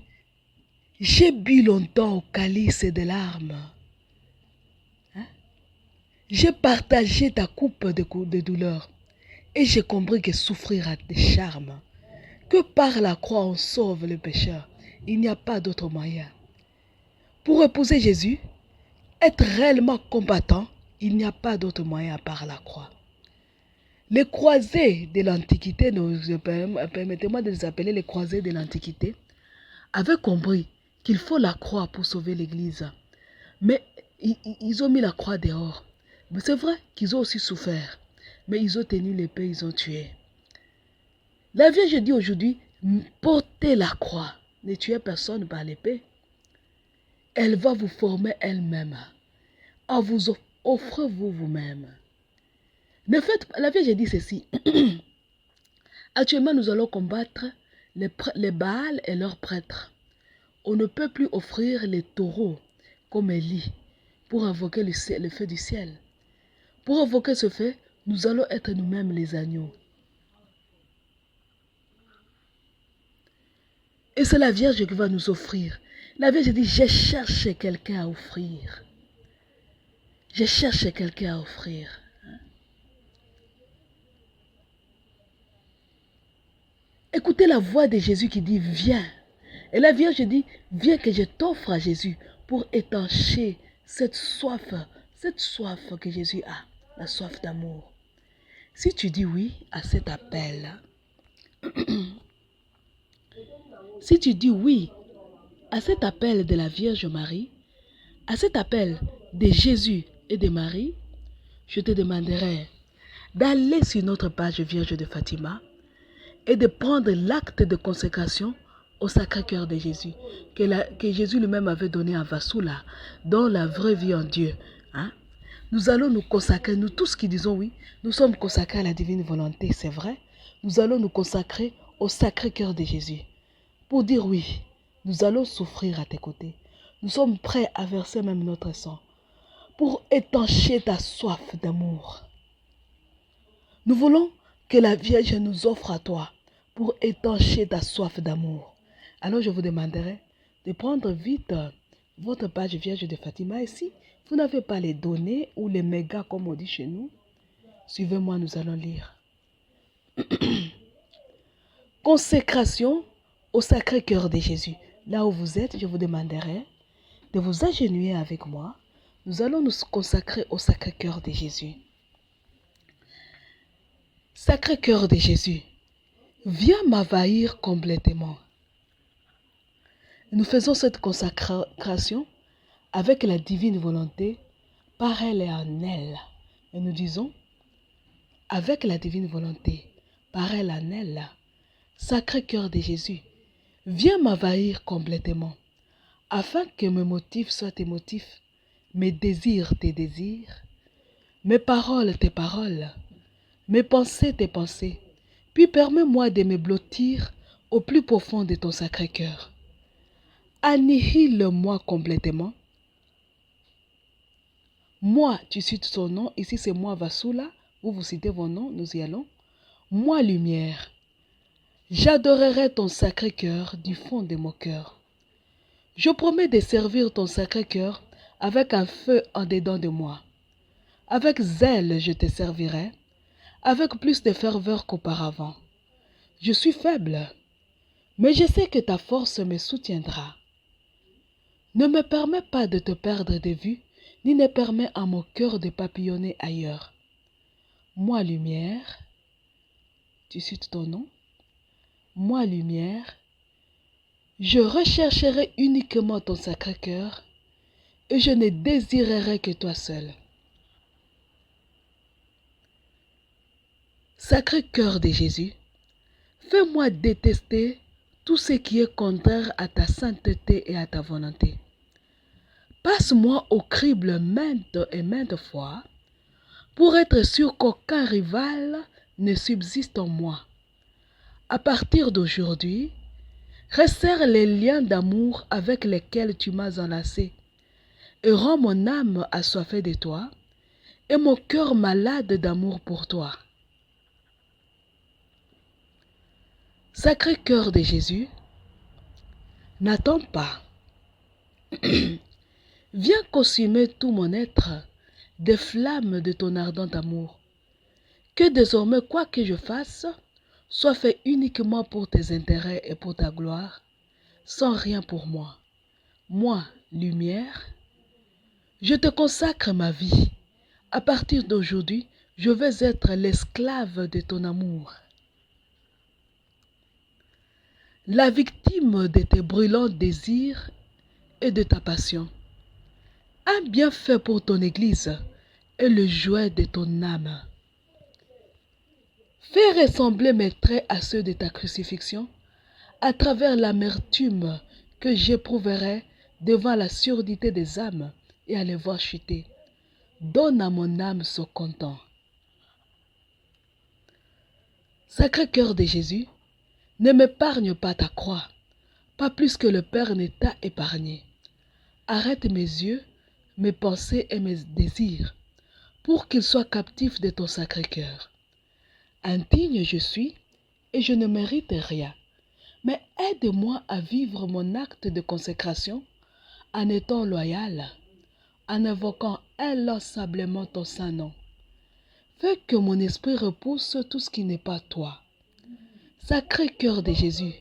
j'ai bu longtemps au calice de larmes. Hein? J'ai partagé ta coupe de douleur et j'ai compris que souffrir a des charmes. Que par la croix on sauve le pécheur. Il n'y a pas d'autre moyen. Pour épouser Jésus, être réellement combattant, il n'y a pas d'autre moyen par la croix. Les croisés de l'Antiquité, permettez-moi de les appeler les croisés de l'Antiquité, avaient compris qu'il faut la croix pour sauver l'Église. Mais ils ont mis la croix dehors. Mais c'est vrai qu'ils ont aussi souffert. Mais ils ont tenu l'épée, ils ont tué. La Vierge dit aujourd'hui, portez la croix. Ne tuez personne par l'épée. Elle va vous former elle-même. En vous offrez-vous vous-même. Ne faites, la Vierge dit ceci. Actuellement, nous allons combattre les Baals et leurs prêtres. On ne peut plus offrir les taureaux comme Élie pour invoquer le feu du ciel. Pour invoquer ce feu, nous allons être nous-mêmes les agneaux. Et c'est la Vierge qui va nous offrir. La Vierge dit, je cherche quelqu'un à offrir. Je cherche quelqu'un à offrir. Écoutez la voix de Jésus qui dit, viens. Et la Vierge dit, viens que je t'offre à Jésus pour étancher cette soif que Jésus a, la soif d'amour. Si tu dis oui à cet appel, si tu dis oui à cet appel de la Vierge Marie, à cet appel de Jésus et de Marie, je te demanderai d'aller sur notre page Vierge de Fatima et de prendre l'acte de consécration au Sacré-Cœur de Jésus, que Jésus lui-même avait donné à Vassoula, dans la vraie vie en Dieu. Hein? Nous allons nous consacrer, nous tous qui disons oui, nous sommes consacrés à la divine volonté, c'est vrai. Nous allons nous consacrer au Sacré-Cœur de Jésus pour dire oui, nous allons souffrir à tes côtés. Nous sommes prêts à verser même notre sang pour étancher ta soif d'amour. Nous voulons que la Vierge nous offre à toi pour étancher ta soif d'amour. Alors je vous demanderai de prendre vite votre page Vierge de Fatima. Et si vous n'avez pas les données ou les mégas comme on dit chez nous, suivez-moi, nous allons lire. Consécration au Sacré-Cœur de Jésus. Là où vous êtes, je vous demanderai de vous agenouiller avec moi. Nous allons nous consacrer au Sacré-Cœur de Jésus. Sacré-Cœur de Jésus, viens m'envahir complètement. Nous faisons cette consécration avec la divine volonté par elle et en elle. Et nous disons, avec la divine volonté par elle en elle, Sacré-Cœur de Jésus, viens m'envahir complètement, afin que mes motifs soient tes motifs, mes désirs tes désirs, mes paroles tes paroles, mes pensées tes pensées, puis permets-moi de me blottir au plus profond de ton Sacré-Cœur. Annihile-moi complètement. Moi, tu cites son nom, ici c'est moi Vasula, vous citez vos noms, nous y allons. Moi, lumière, j'adorerai ton Sacré-Cœur du fond de mon cœur. Je promets de servir ton Sacré-Cœur avec un feu en dedans de moi. Avec zèle, je te servirai, avec plus de ferveur qu'auparavant. Je suis faible, mais je sais que ta force me soutiendra. Ne me permets pas de te perdre de vue, ni ne permets à mon cœur de papillonner ailleurs. Moi, lumière, tu cites ton nom, moi, lumière, je rechercherai uniquement ton Sacré-Cœur et je ne désirerai que toi seul. Sacré-Cœur de Jésus, fais-moi détester tout ce qui est contraire à ta sainteté et à ta volonté. Passe-moi au crible maintes et maintes fois pour être sûr qu'aucun rival ne subsiste en moi. À partir d'aujourd'hui, resserre les liens d'amour avec lesquels tu m'as enlacé et rends mon âme assoiffée de toi et mon cœur malade d'amour pour toi. Sacré-Cœur de Jésus, n'attends pas. Viens consumer tout mon être des flammes de ton ardent amour. Que désormais, quoi que je fasse, soit fait uniquement pour tes intérêts et pour ta gloire, sans rien pour moi. Moi, lumière, je te consacre ma vie. À partir d'aujourd'hui, je vais être l'esclave de ton amour. La victime de tes brûlants désirs et de ta passion. Un bienfait pour ton Église et le jouet de ton âme. Fais ressembler mes traits à ceux de ta crucifixion à travers l'amertume que j'éprouverai devant la surdité des âmes et à les voir chuter. Donne à mon âme son content. Sacré-Cœur de Jésus, ne m'épargne pas ta croix, pas plus que le Père ne t'a épargné. Arrête mes yeux, mes pensées et mes désirs, pour qu'ils soient captifs de ton Sacré-Cœur. Indigne je suis, et je ne mérite rien, mais aide-moi à vivre mon acte de consécration en étant loyal, en invoquant inlassablement ton saint nom. Fais que mon esprit repousse tout ce qui n'est pas toi. Sacré-Cœur de Jésus,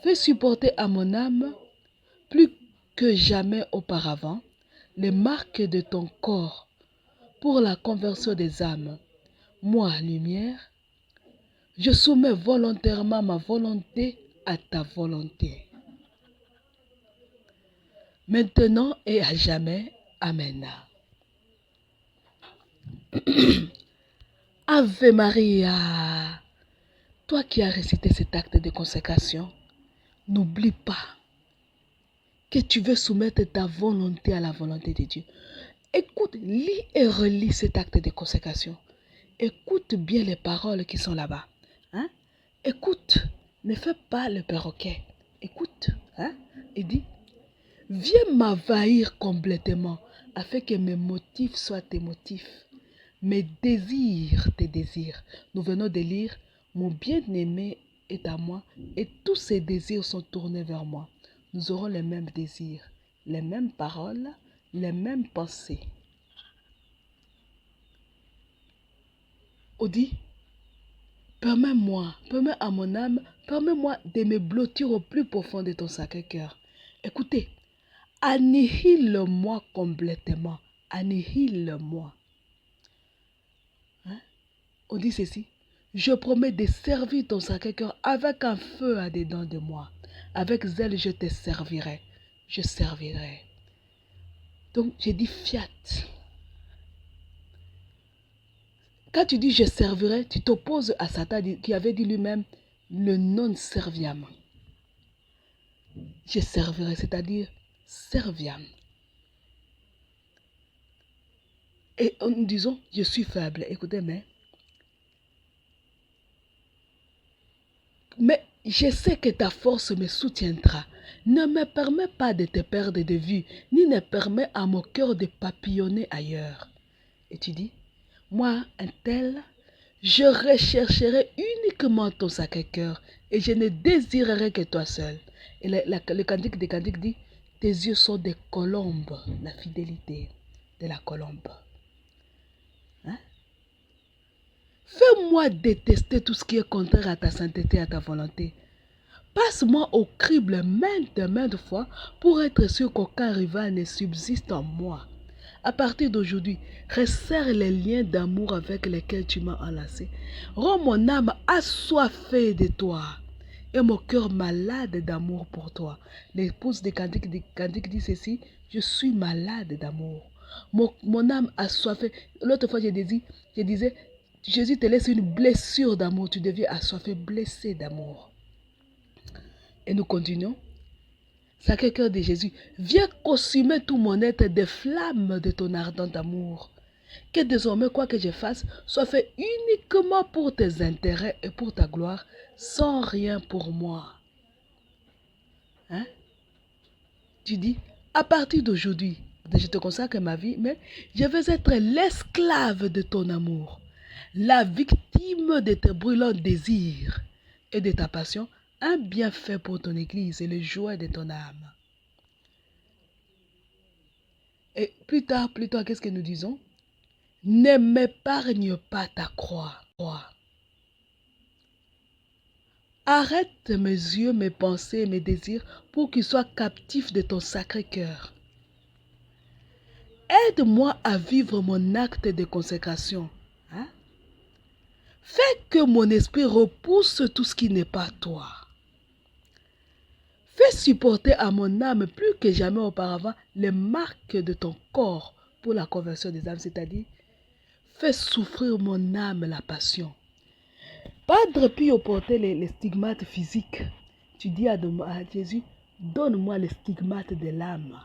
fais supporter à mon âme, plus que jamais auparavant, les marques de ton corps pour la conversion des âmes. Moi, lumière, je soumets volontairement ma volonté à ta volonté. Maintenant et à jamais. Amen. Ave Maria. Toi qui as récité cet acte de consécration, n'oublie pas que tu veux soumettre ta volonté à la volonté de Dieu. Écoute, lis et relis cet acte de consécration. Écoute bien les paroles qui sont là-bas. Hein? Écoute, ne fais pas le perroquet. Écoute, hein? Il dit, Viens m'envahir complètement afin que mes motifs soient tes motifs, mes désirs tes désirs. Nous venons de lire mon bien-aimé est à moi et tous ses désirs sont tournés vers moi. Nous aurons les mêmes désirs, les mêmes paroles, les mêmes pensées. Audi, permets-moi, permets à mon âme, permets-moi de me blottir au plus profond de ton sacré cœur. Écoutez, annihile-moi complètement, annihile-moi. On dit ceci, je promets de servir ton sacré cœur avec un feu à dedans de moi. Avec zèle, je te servirai, je servirai. Donc, j'ai dit fiat. Quand tu dis je servirai, tu t'opposes à Satan qui avait dit lui-même le non serviam. Je servirai, c'est-à-dire serviam. Et nous disons, je suis faible. Écoutez, mais je sais que ta force me soutiendra. Ne me permets pas de te perdre de vue, ni ne permets à mon cœur de papillonner ailleurs. Et tu dis, moi, un tel, je rechercherai uniquement ton sacré cœur et je ne désirerai que toi seul. Et le cantique des cantiques dit, tes yeux sont des colombes, la fidélité de la colombe. Hein? Fais-moi détester tout ce qui est contraire à ta sainteté, à ta volonté. Passe-moi au crible maintes fois pour être sûr qu'aucun rival ne subsiste en moi. À partir d'aujourd'hui, resserre les liens d'amour avec lesquels tu m'as enlacé. Rends mon âme assoiffée de toi et mon cœur malade d'amour pour toi. L'épouse des cantiques dit ceci, je suis malade d'amour. Mon âme assoiffée. L'autre fois, je disais, Jésus te laisse une blessure d'amour. Tu deviens assoiffé, blessé d'amour. Et nous continuons. Sacré cœur de Jésus, viens consumer tout mon être des flammes de ton ardent amour. Que désormais, quoi que je fasse, soit fait uniquement pour tes intérêts et pour ta gloire, sans rien pour moi. Hein? Tu dis, à partir d'aujourd'hui, je te consacre ma vie, mais je veux être l'esclave de ton amour, la victime de tes brûlants désirs et de ta passion, un bienfait pour ton Église et le joie de ton âme. Et plus tard, qu'est-ce que nous disons? Ne m'épargne pas ta croix. Arrête mes yeux, mes pensées, mes désirs pour qu'ils soient captifs de ton sacré cœur. Aide-moi à vivre mon acte de consécration. Hein? Fais que mon esprit repousse tout ce qui n'est pas toi. Fais supporter à mon âme plus que jamais auparavant les marques de ton corps pour la conversion des âmes, c'est-à-dire fais souffrir mon âme la passion. Padre Pio portait les stigmates physiques. Tu dis à Jésus, donne-moi les stigmates de l'âme.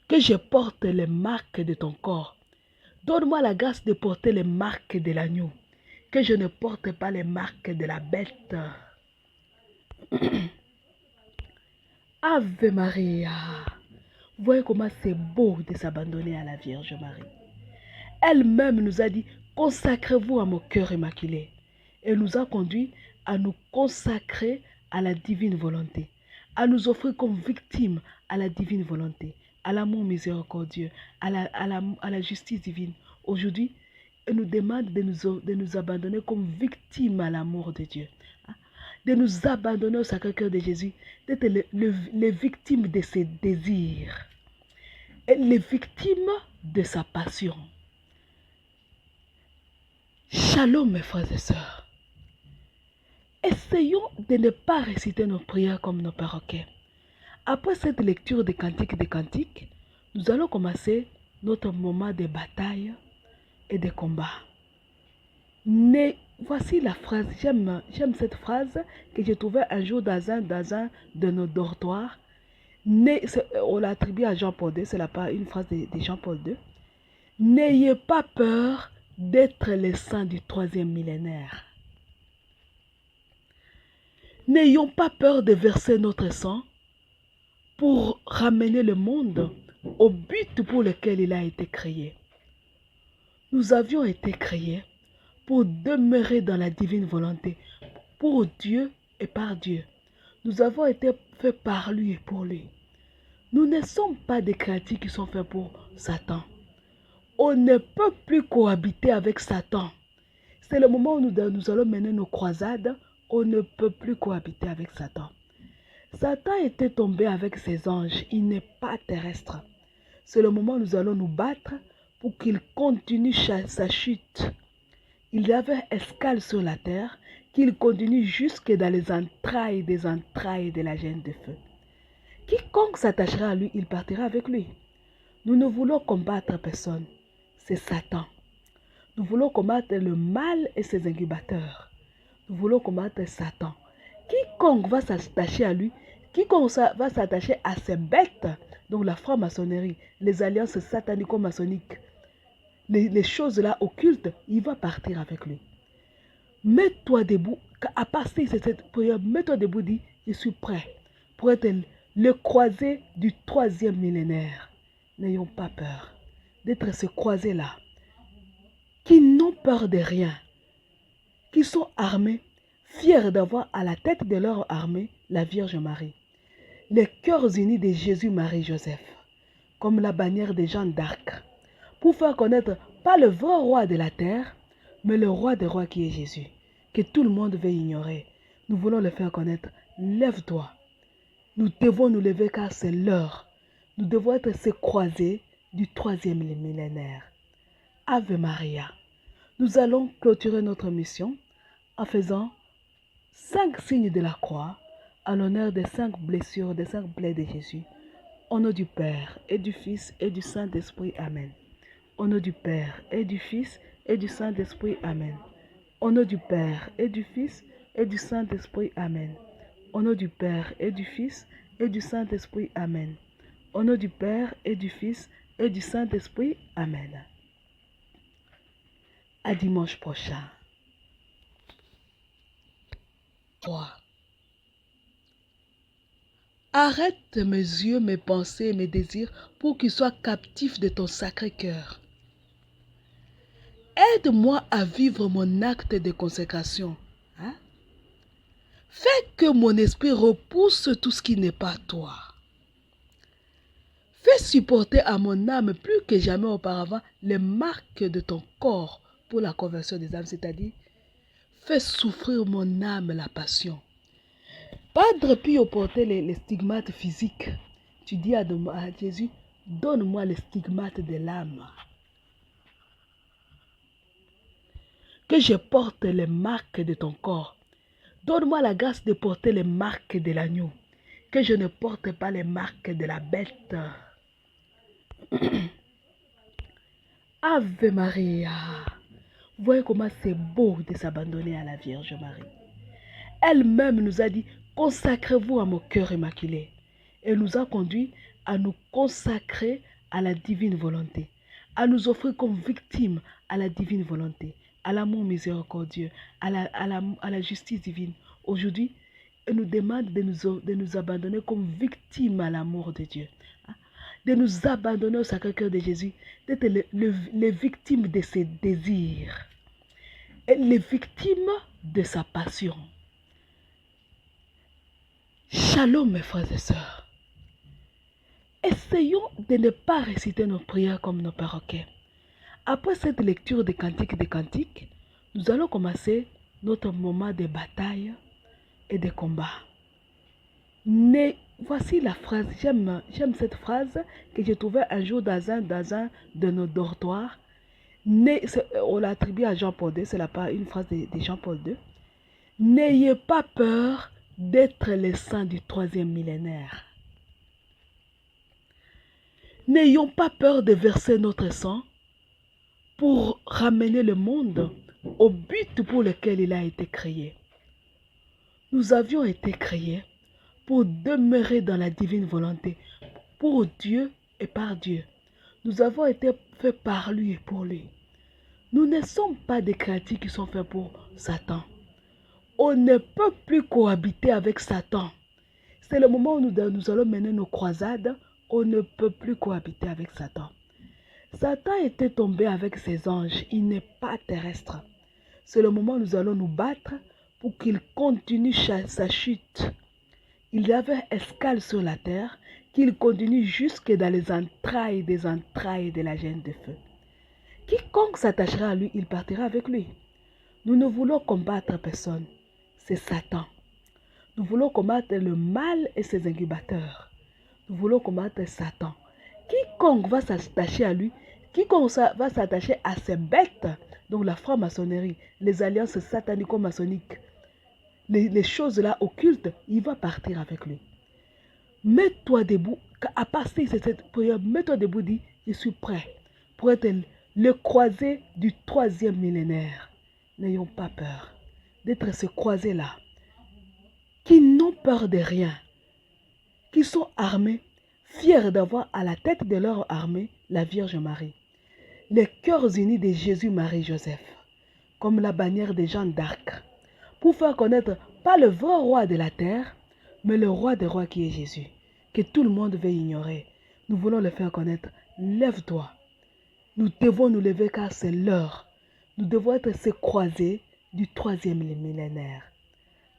Que je porte les marques de ton corps. Donne-moi la grâce de porter les marques de l'agneau. Que je ne porte pas les marques de la bête. Ave Maria. Voyez comment c'est beau de s'abandonner à la Vierge Marie. Elle-même nous a dit, consacrez-vous à mon cœur immaculé. Elle nous a conduit à nous consacrer à la divine volonté, à nous offrir comme victime à la divine volonté, à l'amour miséricordieux, à la justice divine. Aujourd'hui, elle nous demande de nous abandonner comme victime à l'amour de Dieu, de nous abandonner au Sacré-Cœur de Jésus, d'être les victimes de ses désirs, et les victimes de sa passion. Shalom mes frères et sœurs. Essayons de ne pas réciter nos prières comme nos perroquets. Après cette lecture des cantiques, nous allons commencer notre moment de bataille et de combat. Voici la phrase, j'aime cette phrase que j'ai trouvée un jour dans un de nos dortoirs. On l'a attribuée à Jean-Paul II, c'est une phrase de Jean-Paul II. N'ayez pas peur d'être les saints du 3e millénaire. N'ayons pas peur de verser notre sang pour ramener le monde au but pour lequel il a été créé. Nous avions été créés pour demeurer dans la divine volonté, pour Dieu et par Dieu. Nous avons été faits par lui et pour lui. Nous ne sommes pas des créatures qui sont faits pour Satan. On ne peut plus cohabiter avec Satan. C'est le moment où nous allons mener nos croisades. On ne peut plus cohabiter avec Satan. Satan était tombé avec ses anges. Il n'est pas terrestre. C'est le moment où nous allons nous battre pour qu'il continue sa chute. Il avait escale sur la terre, qu'il continue jusque dans les entrailles de la gêne de feu. Quiconque s'attachera à lui, il partira avec lui. Nous ne voulons combattre personne. C'est Satan. Nous voulons combattre le mal et ses incubateurs. Nous voulons combattre Satan. Quiconque va s'attacher à lui, quiconque va s'attacher à ces bêtes, donc la franc-maçonnerie, les alliances satanico-maçonniques, les choses là occultes, il va partir avec lui. Mets-toi debout, à partir de cette prière, mets-toi debout, dis, je suis prêt pour être le croisé du 3e millénaire. N'ayons pas peur d'être ce croisé-là, qui n'ont peur de rien, qui sont armés, fiers d'avoir à la tête de leur armée la Vierge Marie, les cœurs unis de Jésus, Marie, Joseph, comme la bannière de Jeanne d'Arc, pour faire connaître pas le vrai roi de la terre, mais le roi des rois qui est Jésus, que tout le monde veut ignorer. Nous voulons le faire connaître. Lève-toi. Nous devons nous lever car c'est l'heure. Nous devons être ces croisés du 3e millénaire. Ave Maria. Nous allons clôturer notre mission en faisant 5 signes de la croix en l'honneur des 5 blessures, des 5 plaies de Jésus. Au nom du Père et du Fils et du Saint-Esprit. Amen. Au nom du Père et du Fils et du Saint-Esprit. Amen. Au nom du Père et du Fils et du Saint-Esprit. Amen. Au nom du Père et du Fils et du Saint-Esprit. Amen. Au nom du Père et du Fils et du Saint-Esprit. Amen. À dimanche prochain. 3. Arrête mes yeux, mes pensées et mes désirs pour qu'ils soient captifs de ton sacré cœur. Aide-moi à vivre mon acte de consécration. Fais que mon esprit repousse tout ce qui n'est pas toi. Fais supporter à mon âme plus que jamais auparavant les marques de ton corps pour la conversion des âmes, c'est-à-dire fais souffrir mon âme la passion. Padre Pio portait les stigmates physiques. Tu dis à Jésus, donne-moi les stigmates de l'âme. Que je porte les marques de ton corps. Donne-moi la grâce de porter les marques de l'agneau. Que je ne porte pas les marques de la bête. Ave Maria. Voyez comment c'est beau de s'abandonner à la Vierge Marie. Elle-même nous a dit, consacrez-vous à mon cœur immaculé. Elle nous a conduit à nous consacrer à la divine volonté, à nous offrir comme victime à la divine volonté, à l'amour miséricordieux, à la justice divine. Aujourd'hui, elle nous demande de nous abandonner comme victime à l'amour de Dieu, de nous abandonner au Sacré-Cœur de Jésus, d'être les victimes de ses désirs, et les victimes de sa passion. Shalom mes frères et sœurs. Essayons de ne pas réciter nos prières comme nos perroquets. Après cette lecture des cantiques, nous allons commencer notre moment de bataille et de combat. Voici la phrase, j'aime cette phrase que j'ai trouvée un jour dans un de nos dortoirs. On l'a attribuée à Jean-Paul II, c'est une phrase de Jean-Paul II. N'ayez pas peur d'être les saints du 3e millénaire. N'ayons pas peur de verser notre sang pour ramener le monde au but pour lequel il a été créé. Nous avions été créés pour demeurer dans la divine volonté, pour Dieu et par Dieu. Nous avons été faits par lui et pour lui. Nous ne sommes pas des créatures qui sont faits pour Satan. On ne peut plus cohabiter avec Satan. C'est le moment où nous allons mener nos croisades. On ne peut plus cohabiter avec Satan. Satan était tombé avec ses anges. Il n'est pas terrestre. C'est le moment où nous allons nous battre pour qu'il continue sa chute. Il avait escale sur la terre, qu'il continue jusque dans les entrailles de la gêne de feu. Quiconque s'attachera à lui, il partira avec lui. Nous ne voulons combattre personne. C'est Satan. Nous voulons combattre le mal et ses incubateurs. Nous voulons combattre Satan. Quiconque va s'attacher à lui, quiconque va s'attacher à ses bêtes, donc la franc-maçonnerie, les alliances satanico-maçonniques, les choses là occultes, il va partir avec lui. Mets-toi debout, à partir de cette prière, mets-toi debout, dis, je suis prêt pour être le croisé du 3e millénaire. N'ayons pas peur d'être ce croisé-là, qui n'ont peur de rien, qui sont armés, fiers d'avoir à la tête de leur armée la Vierge Marie, les cœurs unis de Jésus, Marie, Joseph, comme la bannière de Jeanne d'Arc, pour faire connaître pas le vrai roi de la terre, mais le roi des rois qui est Jésus, que tout le monde veut ignorer. Nous voulons le faire connaître. Lève-toi. Nous devons nous lever car c'est l'heure. Nous devons être ces croisés du 3e millénaire.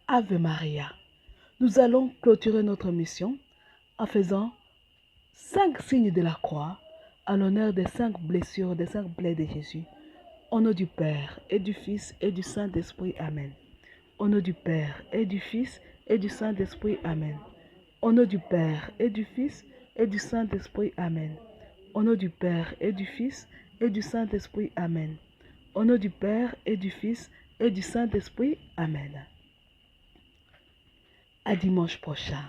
Ave Maria. Nous allons clôturer notre mission en faisant 5 signes de la croix en l'honneur des 5 blessures, des 5 plaies de Jésus. Au nom du Père et du Fils et du Saint-Esprit. Amen. Au nom du Père et du Fils et du Saint-Esprit. Amen. Au nom du Père et du Fils et du Saint-Esprit. Amen. Au nom du Père et du Fils et du Saint-Esprit. Amen. Au nom du Père et du Fils et du Saint-Esprit. Amen. À dimanche prochain.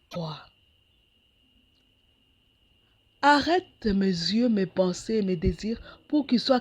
3. Arrête mes yeux, mes pensées, mes désirs pour qu'ils soient